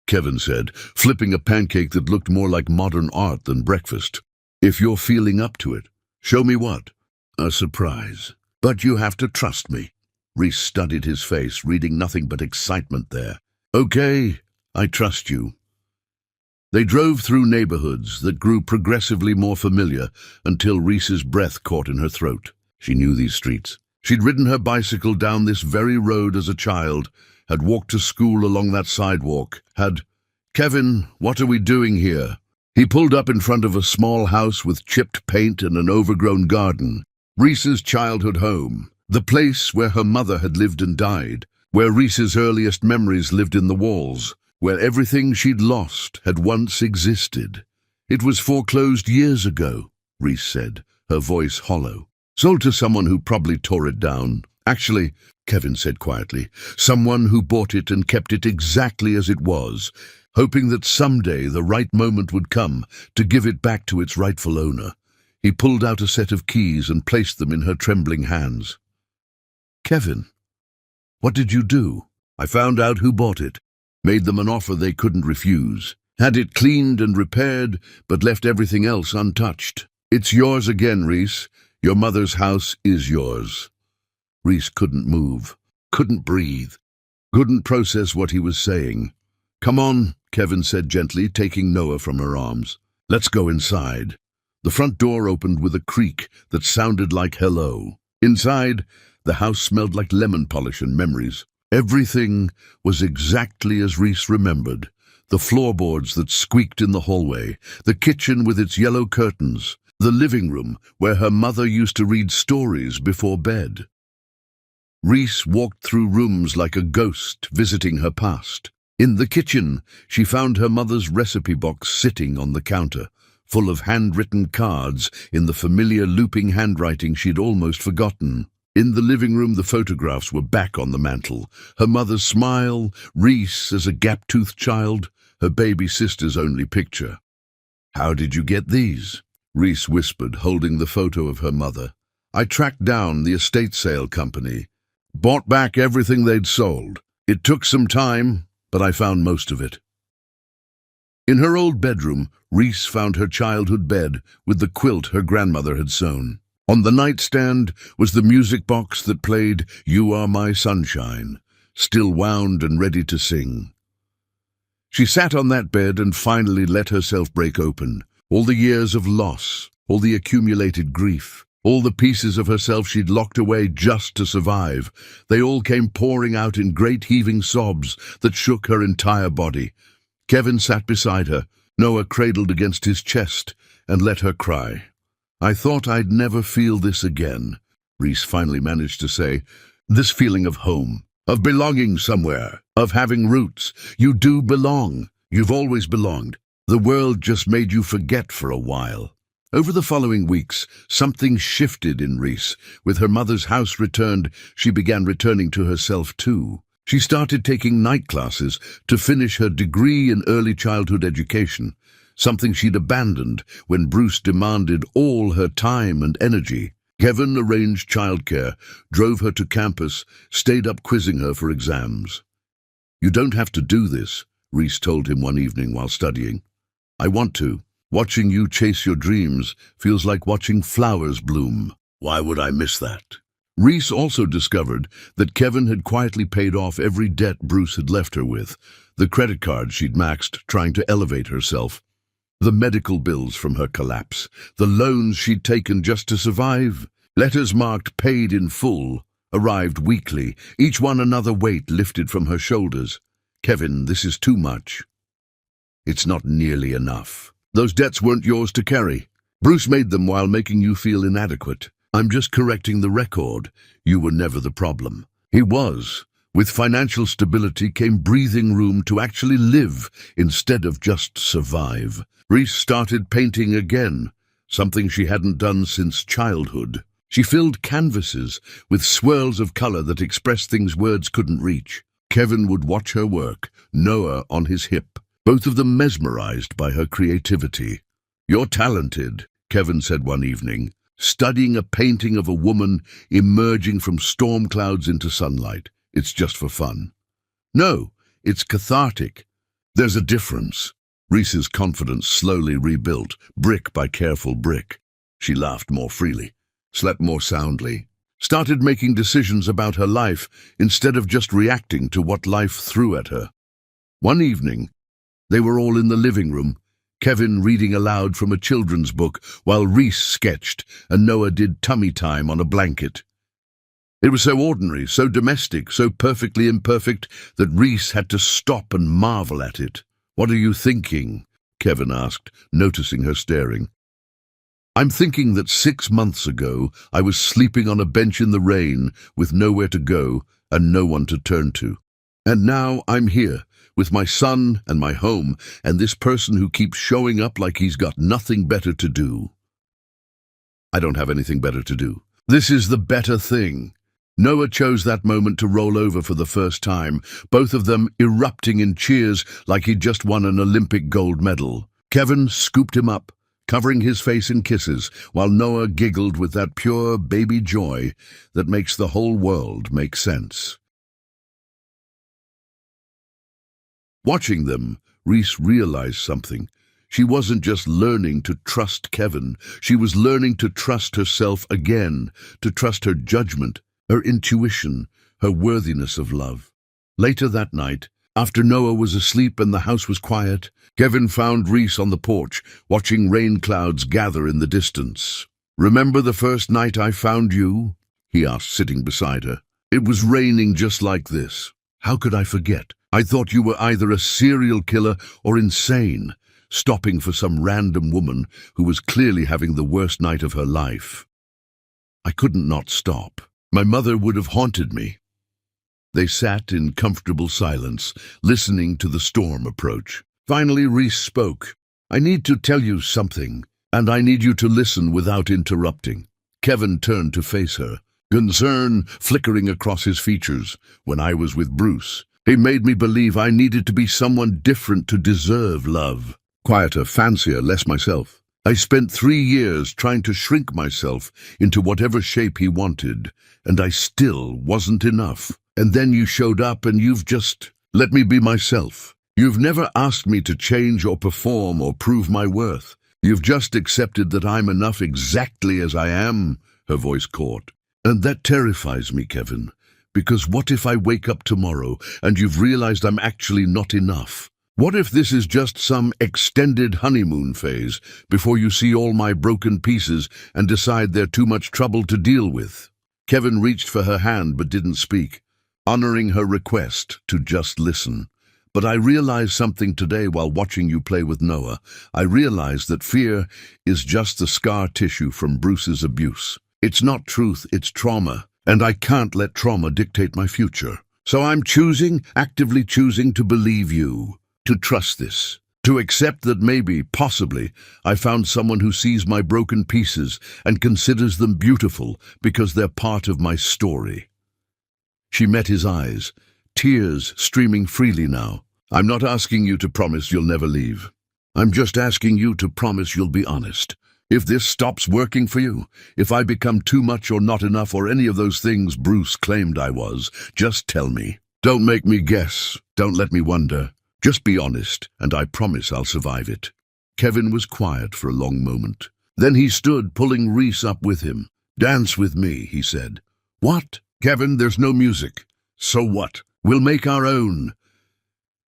Kevin said, flipping a pancake that looked more like modern art than breakfast. If you're feeling up to it, show me what? A surprise. But you have to trust me. Reese studied his face, reading nothing but excitement there. Okay, I trust you. They drove through neighborhoods that grew progressively more familiar until Reese's breath caught in her throat. She knew these streets. She'd ridden her bicycle down this very road as a child, had walked to school along that sidewalk, Kevin, what are we doing here? He pulled up in front of a small house with chipped paint and an overgrown garden. Reese's childhood home, the place where her mother had lived and died, where Reese's earliest memories lived in the walls, where everything she'd lost had once existed. It was foreclosed years ago, Reese said, her voice hollow. Sold to someone who probably tore it down. Actually, Kevin said quietly, someone who bought it and kept it exactly as it was, hoping that someday the right moment would come to give it back to its rightful owner. He pulled out a set of keys and placed them in her trembling hands. Kevin, what did you do? I found out who bought it, made them an offer they couldn't refuse, had it cleaned and repaired, but left everything else untouched. It's yours again, Reese. Your mother's house is yours. Reese couldn't move, couldn't breathe, couldn't process what he was saying. Come on, Kevin said gently, taking Noah from her arms. Let's go inside. The front door opened with a creak that sounded like hello. Inside, the house smelled like lemon polish and memories. Everything was exactly as Reese remembered. The floorboards that squeaked in the hallway, the kitchen with its yellow curtains, the living room where her mother used to read stories before bed. Reese walked through rooms like a ghost visiting her past. In the kitchen, she found her mother's recipe box sitting on the counter, full of handwritten cards in the familiar looping handwriting she'd almost forgotten. In the living room, the photographs were back on the mantel. Her mother's smile, Reese as a gap-toothed child, her baby sister's only picture. How did you get these? Reese whispered, holding the photo of her mother. I tracked down the estate sale company. Bought back everything they'd sold. It took some time, but I found most of it. In her old bedroom, Reese found her childhood bed with the quilt her grandmother had sewn. On the nightstand was the music box that played "You Are My Sunshine," still wound and ready to sing. She sat on that bed and finally let herself break open. All the years of loss, all the accumulated grief, all the pieces of herself she'd locked away just to survive, they all came pouring out in great heaving sobs that shook her entire body. Kevin sat beside her, Noah cradled against his chest, and let her cry. "I thought I'd never feel this again," Reese finally managed to say. "This feeling of home, of belonging somewhere, of having roots. You do belong. You've always belonged. The world just made you forget for a while." Over the following weeks, something shifted in Reese. With her mother's house returned, she began returning to herself too. She started taking night classes to finish her degree in early childhood education, something she'd abandoned when Bruce demanded all her time and energy. Kevin arranged childcare, drove her to campus, stayed up quizzing her for exams. "You don't have to do this," Reese told him one evening while studying. "I want to. Watching you chase your dreams feels like watching flowers bloom. Why would I miss that?" Reese also discovered that Kevin had quietly paid off every debt Bruce had left her with, the credit cards she'd maxed trying to elevate herself, the medical bills from her collapse, the loans she'd taken just to survive. Letters marked "paid in full" arrived weekly, each one another weight lifted from her shoulders. "Kevin, this is too much. It's not nearly enough. Those debts weren't yours to carry. Bruce made them while making you feel inadequate. I'm just correcting the record. You were never the problem." He was. With financial stability came breathing room to actually live instead of just survive. Reese started painting again, something she hadn't done since childhood. She filled canvases with swirls of color that expressed things words couldn't reach. Kevin would watch her work, Noah on his hip, both of them mesmerized by her creativity. "You're talented," Kevin said one evening, studying a painting of a woman emerging from storm clouds into sunlight. "It's just for fun." "No, it's cathartic. There's a difference." Reese's confidence slowly rebuilt, brick by careful brick. She laughed more freely, slept more soundly, started making decisions about her life instead of just reacting to what life threw at her. One evening, they were all in the living room, Kevin reading aloud from a children's book while Reese sketched and Noah did tummy time on a blanket. It was so ordinary, so domestic, so perfectly imperfect that Reese had to stop and marvel at it. "What are you thinking?" Kevin asked, noticing her staring. "I'm thinking that 6 months ago I was sleeping on a bench in the rain with nowhere to go and no one to turn to. And now I'm here, with my son and my home, and this person who keeps showing up like he's got nothing better to do. I don't have anything better to do. This is the better thing." Noah chose that moment to roll over for the first time, both of them erupting in cheers like he'd just won an Olympic gold medal. Kevin scooped him up, covering his face in kisses, while Noah giggled with that pure baby joy that makes the whole world make sense. Watching them, Reese realized something. She wasn't just learning to trust Kevin, she was learning to trust herself again, to trust her judgment, her intuition, her worthiness of love. Later that night, after Noah was asleep and the house was quiet, Kevin found Reese on the porch, watching rain clouds gather in the distance. "Remember the first night I found you?" he asked, sitting beside her. "It was raining just like this. How could I forget? I thought you were either a serial killer or insane, stopping for some random woman who was clearly having the worst night of her life. I couldn't not stop. My mother would have haunted me." They sat in comfortable silence, listening to the storm approach. Finally, Reese spoke. "I need to tell you something, and I need you to listen without interrupting." Kevin turned to face her, concern flickering across his features. "When I was with Bruce, he made me believe I needed to be someone different to deserve love. Quieter, fancier, less myself. I spent 3 years trying to shrink myself into whatever shape he wanted, and I still wasn't enough. And then you showed up and you've just Let me be myself. You've never asked me to change or perform or prove my worth. You've just accepted that I'm enough exactly as I am, her voice caught. And that terrifies me, Kevin, because what if I wake up tomorrow and you've realized I'm actually not enough? What if this is just some extended honeymoon phase before you see all my broken pieces and decide they're too much trouble to deal with? Kevin reached for her hand but didn't speak, honoring her request to just listen. But I realized something today while watching you play with Noah. I realized that fear is just the scar tissue from Bruce's abuse. It's not truth, it's trauma, and I can't let trauma dictate my future. So I'm actively choosing to believe you, to trust this, to accept that maybe, possibly, I found someone who sees my broken pieces and considers them beautiful because they're part of my story. She met his eyes, tears streaming freely now. I'm not asking you to promise you'll never leave. I'm just asking you to promise you'll be honest. If this stops working for you, if I become too much or not enough or any of those things Bruce claimed I was, just tell me. Don't make me guess. Don't let me wonder. Just be honest, and I promise I'll survive it. Kevin was quiet for a long moment. Then he stood, pulling Reese up with him. Dance with me, he said. What? Kevin, there's no music. So what? We'll make our own.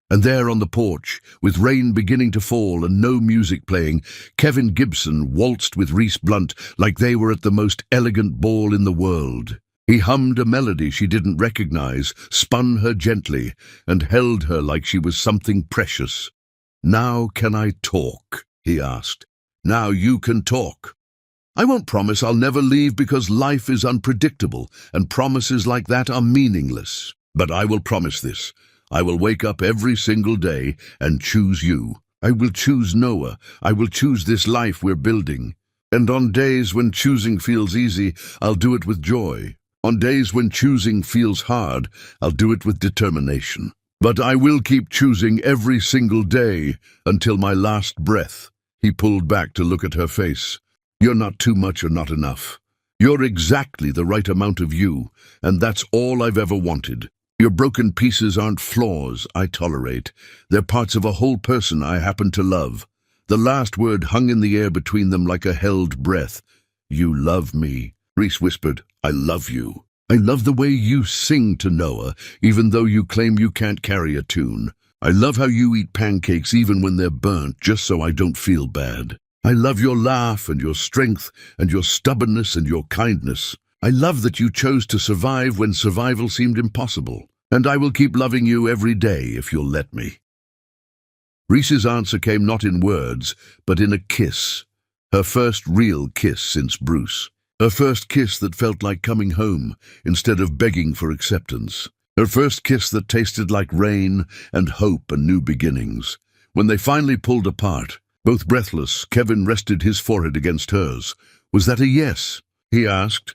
And there on the porch, with rain beginning to fall and no music playing, Kevin Gibson waltzed with Reese Blunt like they were at the most elegant ball in the world. He hummed a melody she didn't recognize, spun her gently, and held her like she was something precious. Now can I talk? He asked. Now you can talk. I won't promise I'll never leave because life is unpredictable and promises like that are meaningless. But I will promise this. I will wake up every single day and choose you. I will choose Noah. I will choose this life we're building. And on days when choosing feels easy, I'll do it with joy. On days when choosing feels hard, I'll do it with determination. But I will keep choosing every single day until my last breath. He pulled back to look at her face. You're not too much or not enough. You're exactly the right amount of you, and that's all I've ever wanted. Your broken pieces aren't flaws I tolerate. They're parts of a whole person I happen to love. The last word hung in the air between them like a held breath. You love me. Reese whispered, I love you. I love the way you sing to Noah, even though you claim you can't carry a tune. I love how you eat pancakes even when they're burnt, just so I don't feel bad. I love your laugh and your strength and your stubbornness and your kindness. I love that you chose to survive when survival seemed impossible. And I will keep loving you every day if you'll let me. Reese's answer came not in words, but in a kiss. Her first real kiss since Bruce. Her first kiss that felt like coming home instead of begging for acceptance. Her first kiss that tasted like rain and hope and new beginnings. When they finally pulled apart, both breathless, Kevin rested his forehead against hers. Was that a yes? He asked.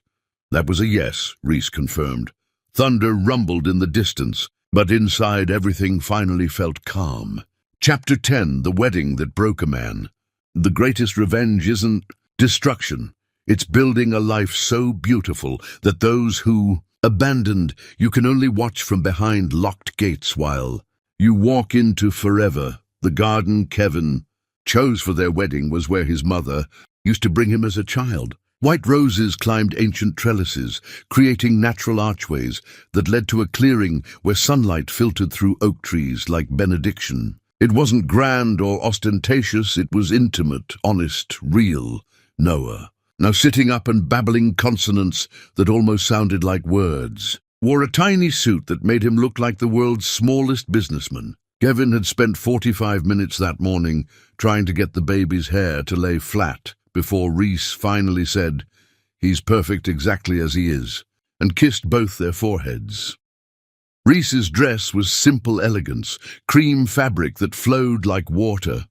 That was a yes, Reese confirmed. Thunder rumbled in the distance, but inside everything finally felt calm. Chapter 10, The Wedding That Broke a Man. The greatest revenge isn't destruction. It's building a life so beautiful that those who abandoned you can only watch from behind locked gates while you walk into forever. The garden Kevin chose for their wedding was where his mother used to bring him as a child. White roses climbed ancient trellises, creating natural archways that led to a clearing where sunlight filtered through oak trees like benediction. It wasn't grand or ostentatious, it was intimate, honest, real. Noah, now sitting up and babbling consonants that almost sounded like words, wore a tiny suit that made him look like the world's smallest businessman. Kevin had spent 45 minutes that morning trying to get the baby's hair to lay flat before Reese finally said, he's perfect exactly as he is, and kissed both their foreheads. Reese's dress was simple elegance, cream fabric that flowed like water,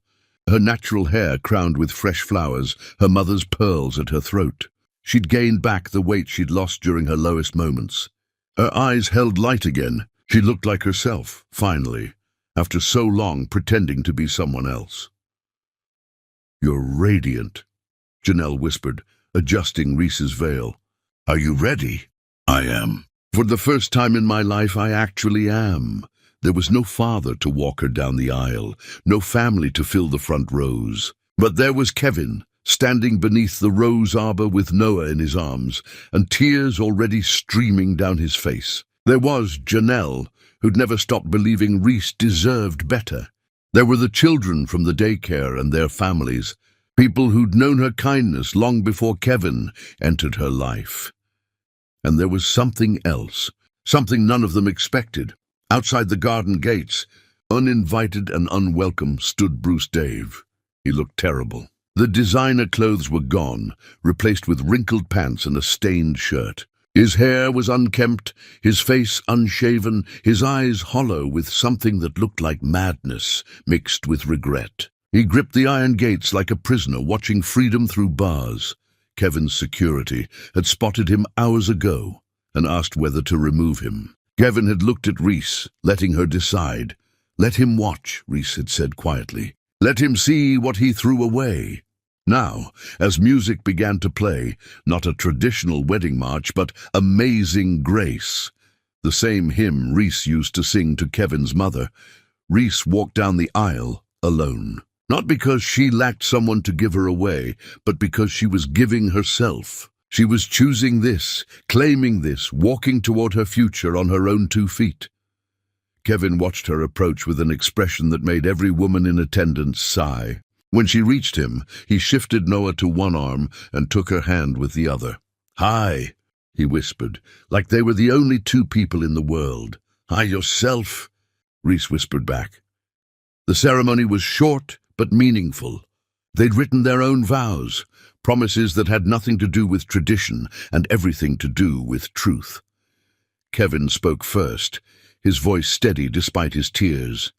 her natural hair crowned with fresh flowers, her mother's pearls at her throat. She'd gained back the weight she'd lost during her lowest moments. Her eyes held light again. She looked like herself, finally, after so long pretending to be someone else. You're radiant, Janelle whispered, adjusting Reese's veil. Are you ready? I am. For the first time in my life, I actually am. There was no father to walk her down the aisle, no family to fill the front rows. But there was Kevin, standing beneath the rose arbor with Noah in his arms, and tears already streaming down his face. There was Janelle, who'd never stopped believing Reese deserved better. There were the children from the daycare and their families, people who'd known her kindness long before Kevin entered her life. And there was something else, something none of them expected. Outside the garden gates, uninvited and unwelcome, stood Bruce Dave. He looked terrible. The designer clothes were gone, replaced with wrinkled pants and a stained shirt. His hair was unkempt, his face unshaven, his eyes hollow with something that looked like madness mixed with regret. He gripped the iron gates like a prisoner watching freedom through bars. Kevin's security had spotted him hours ago and asked whether to remove him. Kevin had looked at Reese, letting her decide. "Let him watch," Reese had said quietly. "Let him see what he threw away." Now, as music began to play, not a traditional wedding march, but Amazing Grace, the same hymn Reese used to sing to Kevin's mother, Reese walked down the aisle alone. Not because she lacked someone to give her away, but because she was giving herself. She was choosing this, claiming this, walking toward her future on her own 2 feet. Kevin watched her approach with an expression that made every woman in attendance sigh. When she reached him, he shifted Noah to one arm and took her hand with the other. "Hi," he whispered, like they were the only 2 people in the world. "Hi yourself," Reese whispered back. The ceremony was short but meaningful. They'd written their own vows, promises that had nothing to do with tradition and everything to do with truth. Kevin spoke first, his voice steady despite his tears.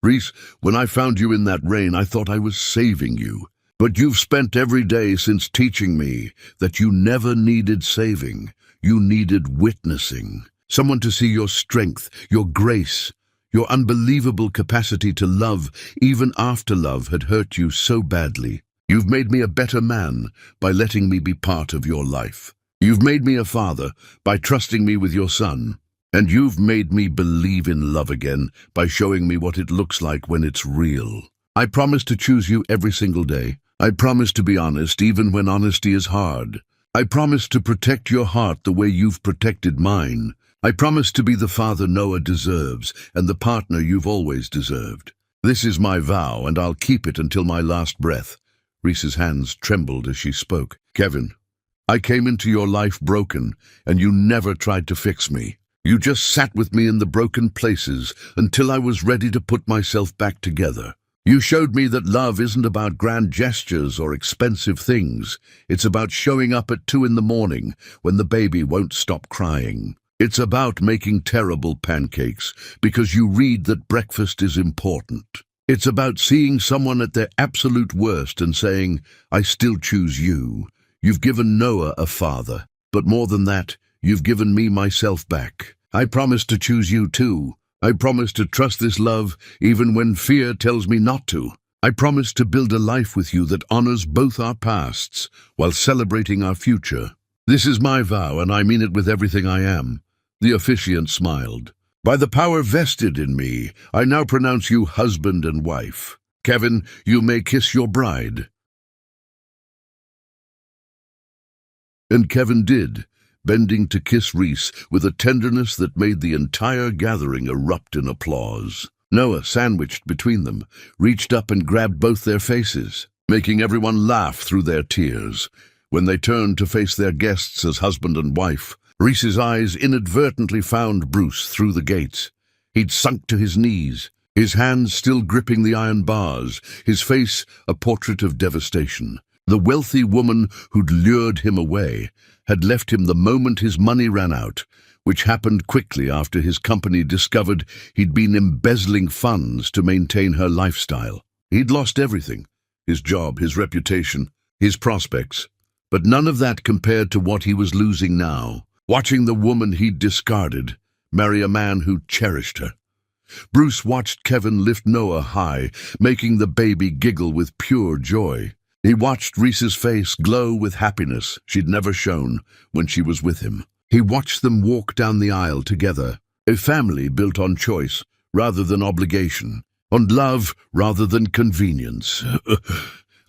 "Reese, when I found you in that rain, I thought I was saving you. But you've spent every day since teaching me that you never needed saving. You needed witnessing. Someone to see your strength, your grace, your unbelievable capacity to love even after love had hurt you so badly. You've made me a better man by letting me be part of your life. You've made me a father by trusting me with your son. And you've made me believe in love again by showing me what it looks like when it's real. I promise to choose you every single day. I promise to be honest even when honesty is hard. I promise to protect your heart the way you've protected mine. I promise to be the father Noah deserves and the partner you've always deserved. This is my vow, and I'll keep it until my last breath." Reese's hands trembled as she spoke. "Kevin, I came into your life broken, and you never tried to fix me. You just sat with me in the broken places until I was ready to put myself back together. You showed me that love isn't about grand gestures or expensive things. It's about showing up at 2 in the morning when the baby won't stop crying. It's about making terrible pancakes because you read that breakfast is important. It's about seeing someone at their absolute worst and saying, 'I still choose you.' You've given Noah a father, but more than that, you've given me myself back. I promise to choose you too. I promise to trust this love even when fear tells me not to. I promise to build a life with you that honors both our pasts while celebrating our future. This is my vow, and I mean it with everything I am." The officiant smiled. "By the power vested in me, I now pronounce you husband and wife. Kevin, you may kiss your bride." And Kevin did, bending to kiss Reese with a tenderness that made the entire gathering erupt in applause. Noah, sandwiched between them, reached up and grabbed both their faces, making everyone laugh through their tears. When they turned to face their guests as husband and wife, Reese's eyes inadvertently found Bruce through the gates. He'd sunk to his knees, his hands still gripping the iron bars, his face a portrait of devastation. The wealthy woman who'd lured him away had left him the moment his money ran out, which happened quickly after his company discovered he'd been embezzling funds to maintain her lifestyle. He'd lost everything, his job, his reputation, his prospects. But none of that compared to what he was losing now, watching the woman he'd discarded marry a man who cherished her. Bruce watched Kevin lift Noah high, making the baby giggle with pure joy. He watched Reese's face glow with happiness she'd never shown when she was with him. He watched them walk down the aisle together, A family built on choice rather than obligation, on love rather than convenience.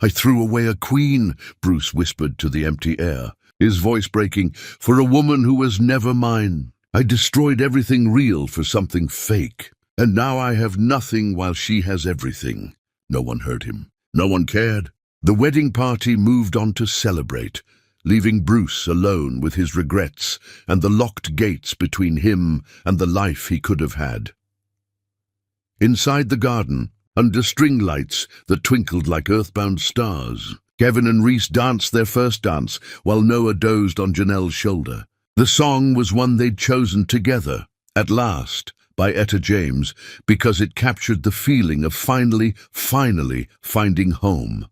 I threw away a queen, Bruce whispered to the empty air, his voice breaking, for a woman who was never mine. I destroyed everything real for something fake, and now I have nothing while she has everything. No one heard him. No one cared. The wedding party moved on to celebrate, leaving Bruce alone with his regrets and the locked gates between him and the life he could have had. Inside the garden, under string lights that twinkled like earthbound stars, Kevin and Reese danced their first dance while Noah dozed on Janelle's shoulder. The song was one they'd chosen together, At Last, by Etta James, because it captured the feeling of finally finding home.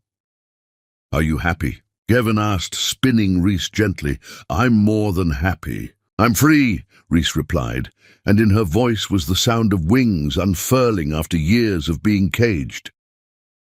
Are you happy? Kevin asked, spinning Reese gently. I'm more than happy. I'm free, Reese replied, and in her voice was the sound of wings unfurling after years of being caged.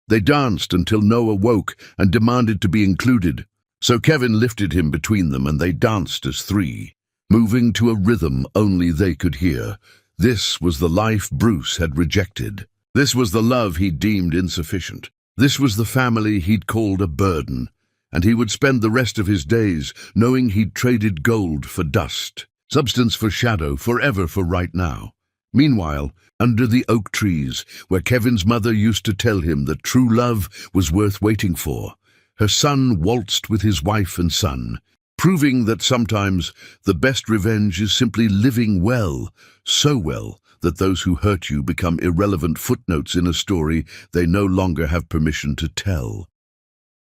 They danced until Noah woke and demanded to be included, so Kevin lifted him between them and they danced as three, moving to a rhythm only they could hear. This was the life Bruce had rejected. This was the love he'd deemed insufficient. This was the family he'd called a burden, and he would spend the rest of his days knowing he'd traded gold for dust, substance for shadow, forever for right now. Meanwhile, under the oak trees, where Kevin's mother used to tell him that true love was worth waiting for, her son waltzed with his wife and son, proving that sometimes the best revenge is simply living well, so well that those who hurt you become irrelevant footnotes in a story they no longer have permission to tell.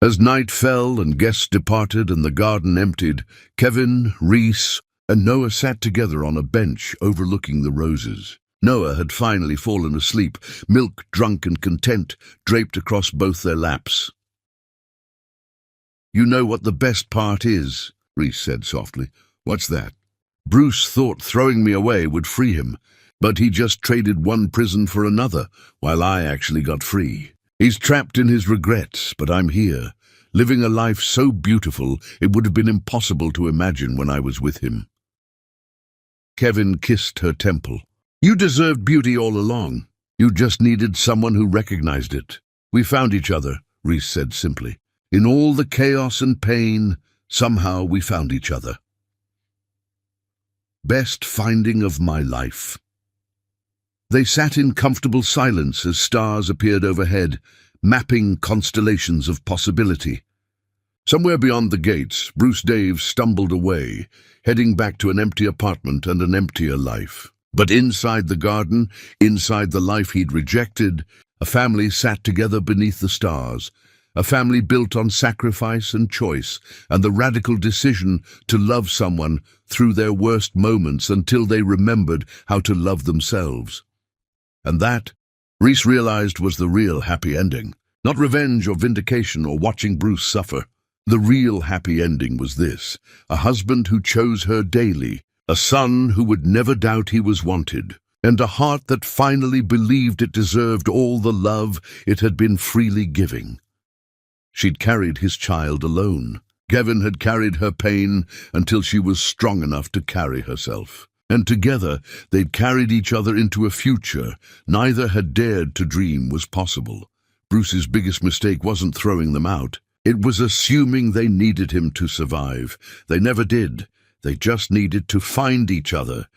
As night fell and guests departed and the garden emptied, Kevin, Reese, and Noah sat together on a bench overlooking the roses. Noah had finally fallen asleep, milk drunk and content, draped across both their laps. You know what the best part is, Reese said softly. What's that? Bruce thought throwing me away would free him, but he just traded one prison for another, while I actually got free. He's trapped in his regrets, but I'm here, living a life so beautiful it would have been impossible to imagine when I was with him. Kevin kissed her temple. You deserved beauty all along. You just needed someone who recognized it. We found each other, Reese said simply. In all the chaos and pain, somehow we found each other. Best finding of my life. They sat in comfortable silence as stars appeared overhead, mapping constellations of possibility. Somewhere beyond the gates, Bruce Dave stumbled away, heading back to an empty apartment and an emptier life. But inside the garden, inside the life he'd rejected, a family sat together beneath the stars, a family built on sacrifice and choice and the radical decision to love someone through their worst moments until they remembered how to love themselves. And that, Reese realized, was the real happy ending. Not revenge or vindication or watching Bruce suffer. The real happy ending was this: a husband who chose her daily, a son who would never doubt he was wanted, and a heart that finally believed it deserved all the love it had been freely giving. She'd carried his child alone. Kevin had carried her pain until she was strong enough to carry herself. And together they'd carried each other into a future neither had dared to dream was possible. Bruce's biggest mistake wasn't throwing them out. It was assuming they needed him to survive. They never did. They just needed to find each other,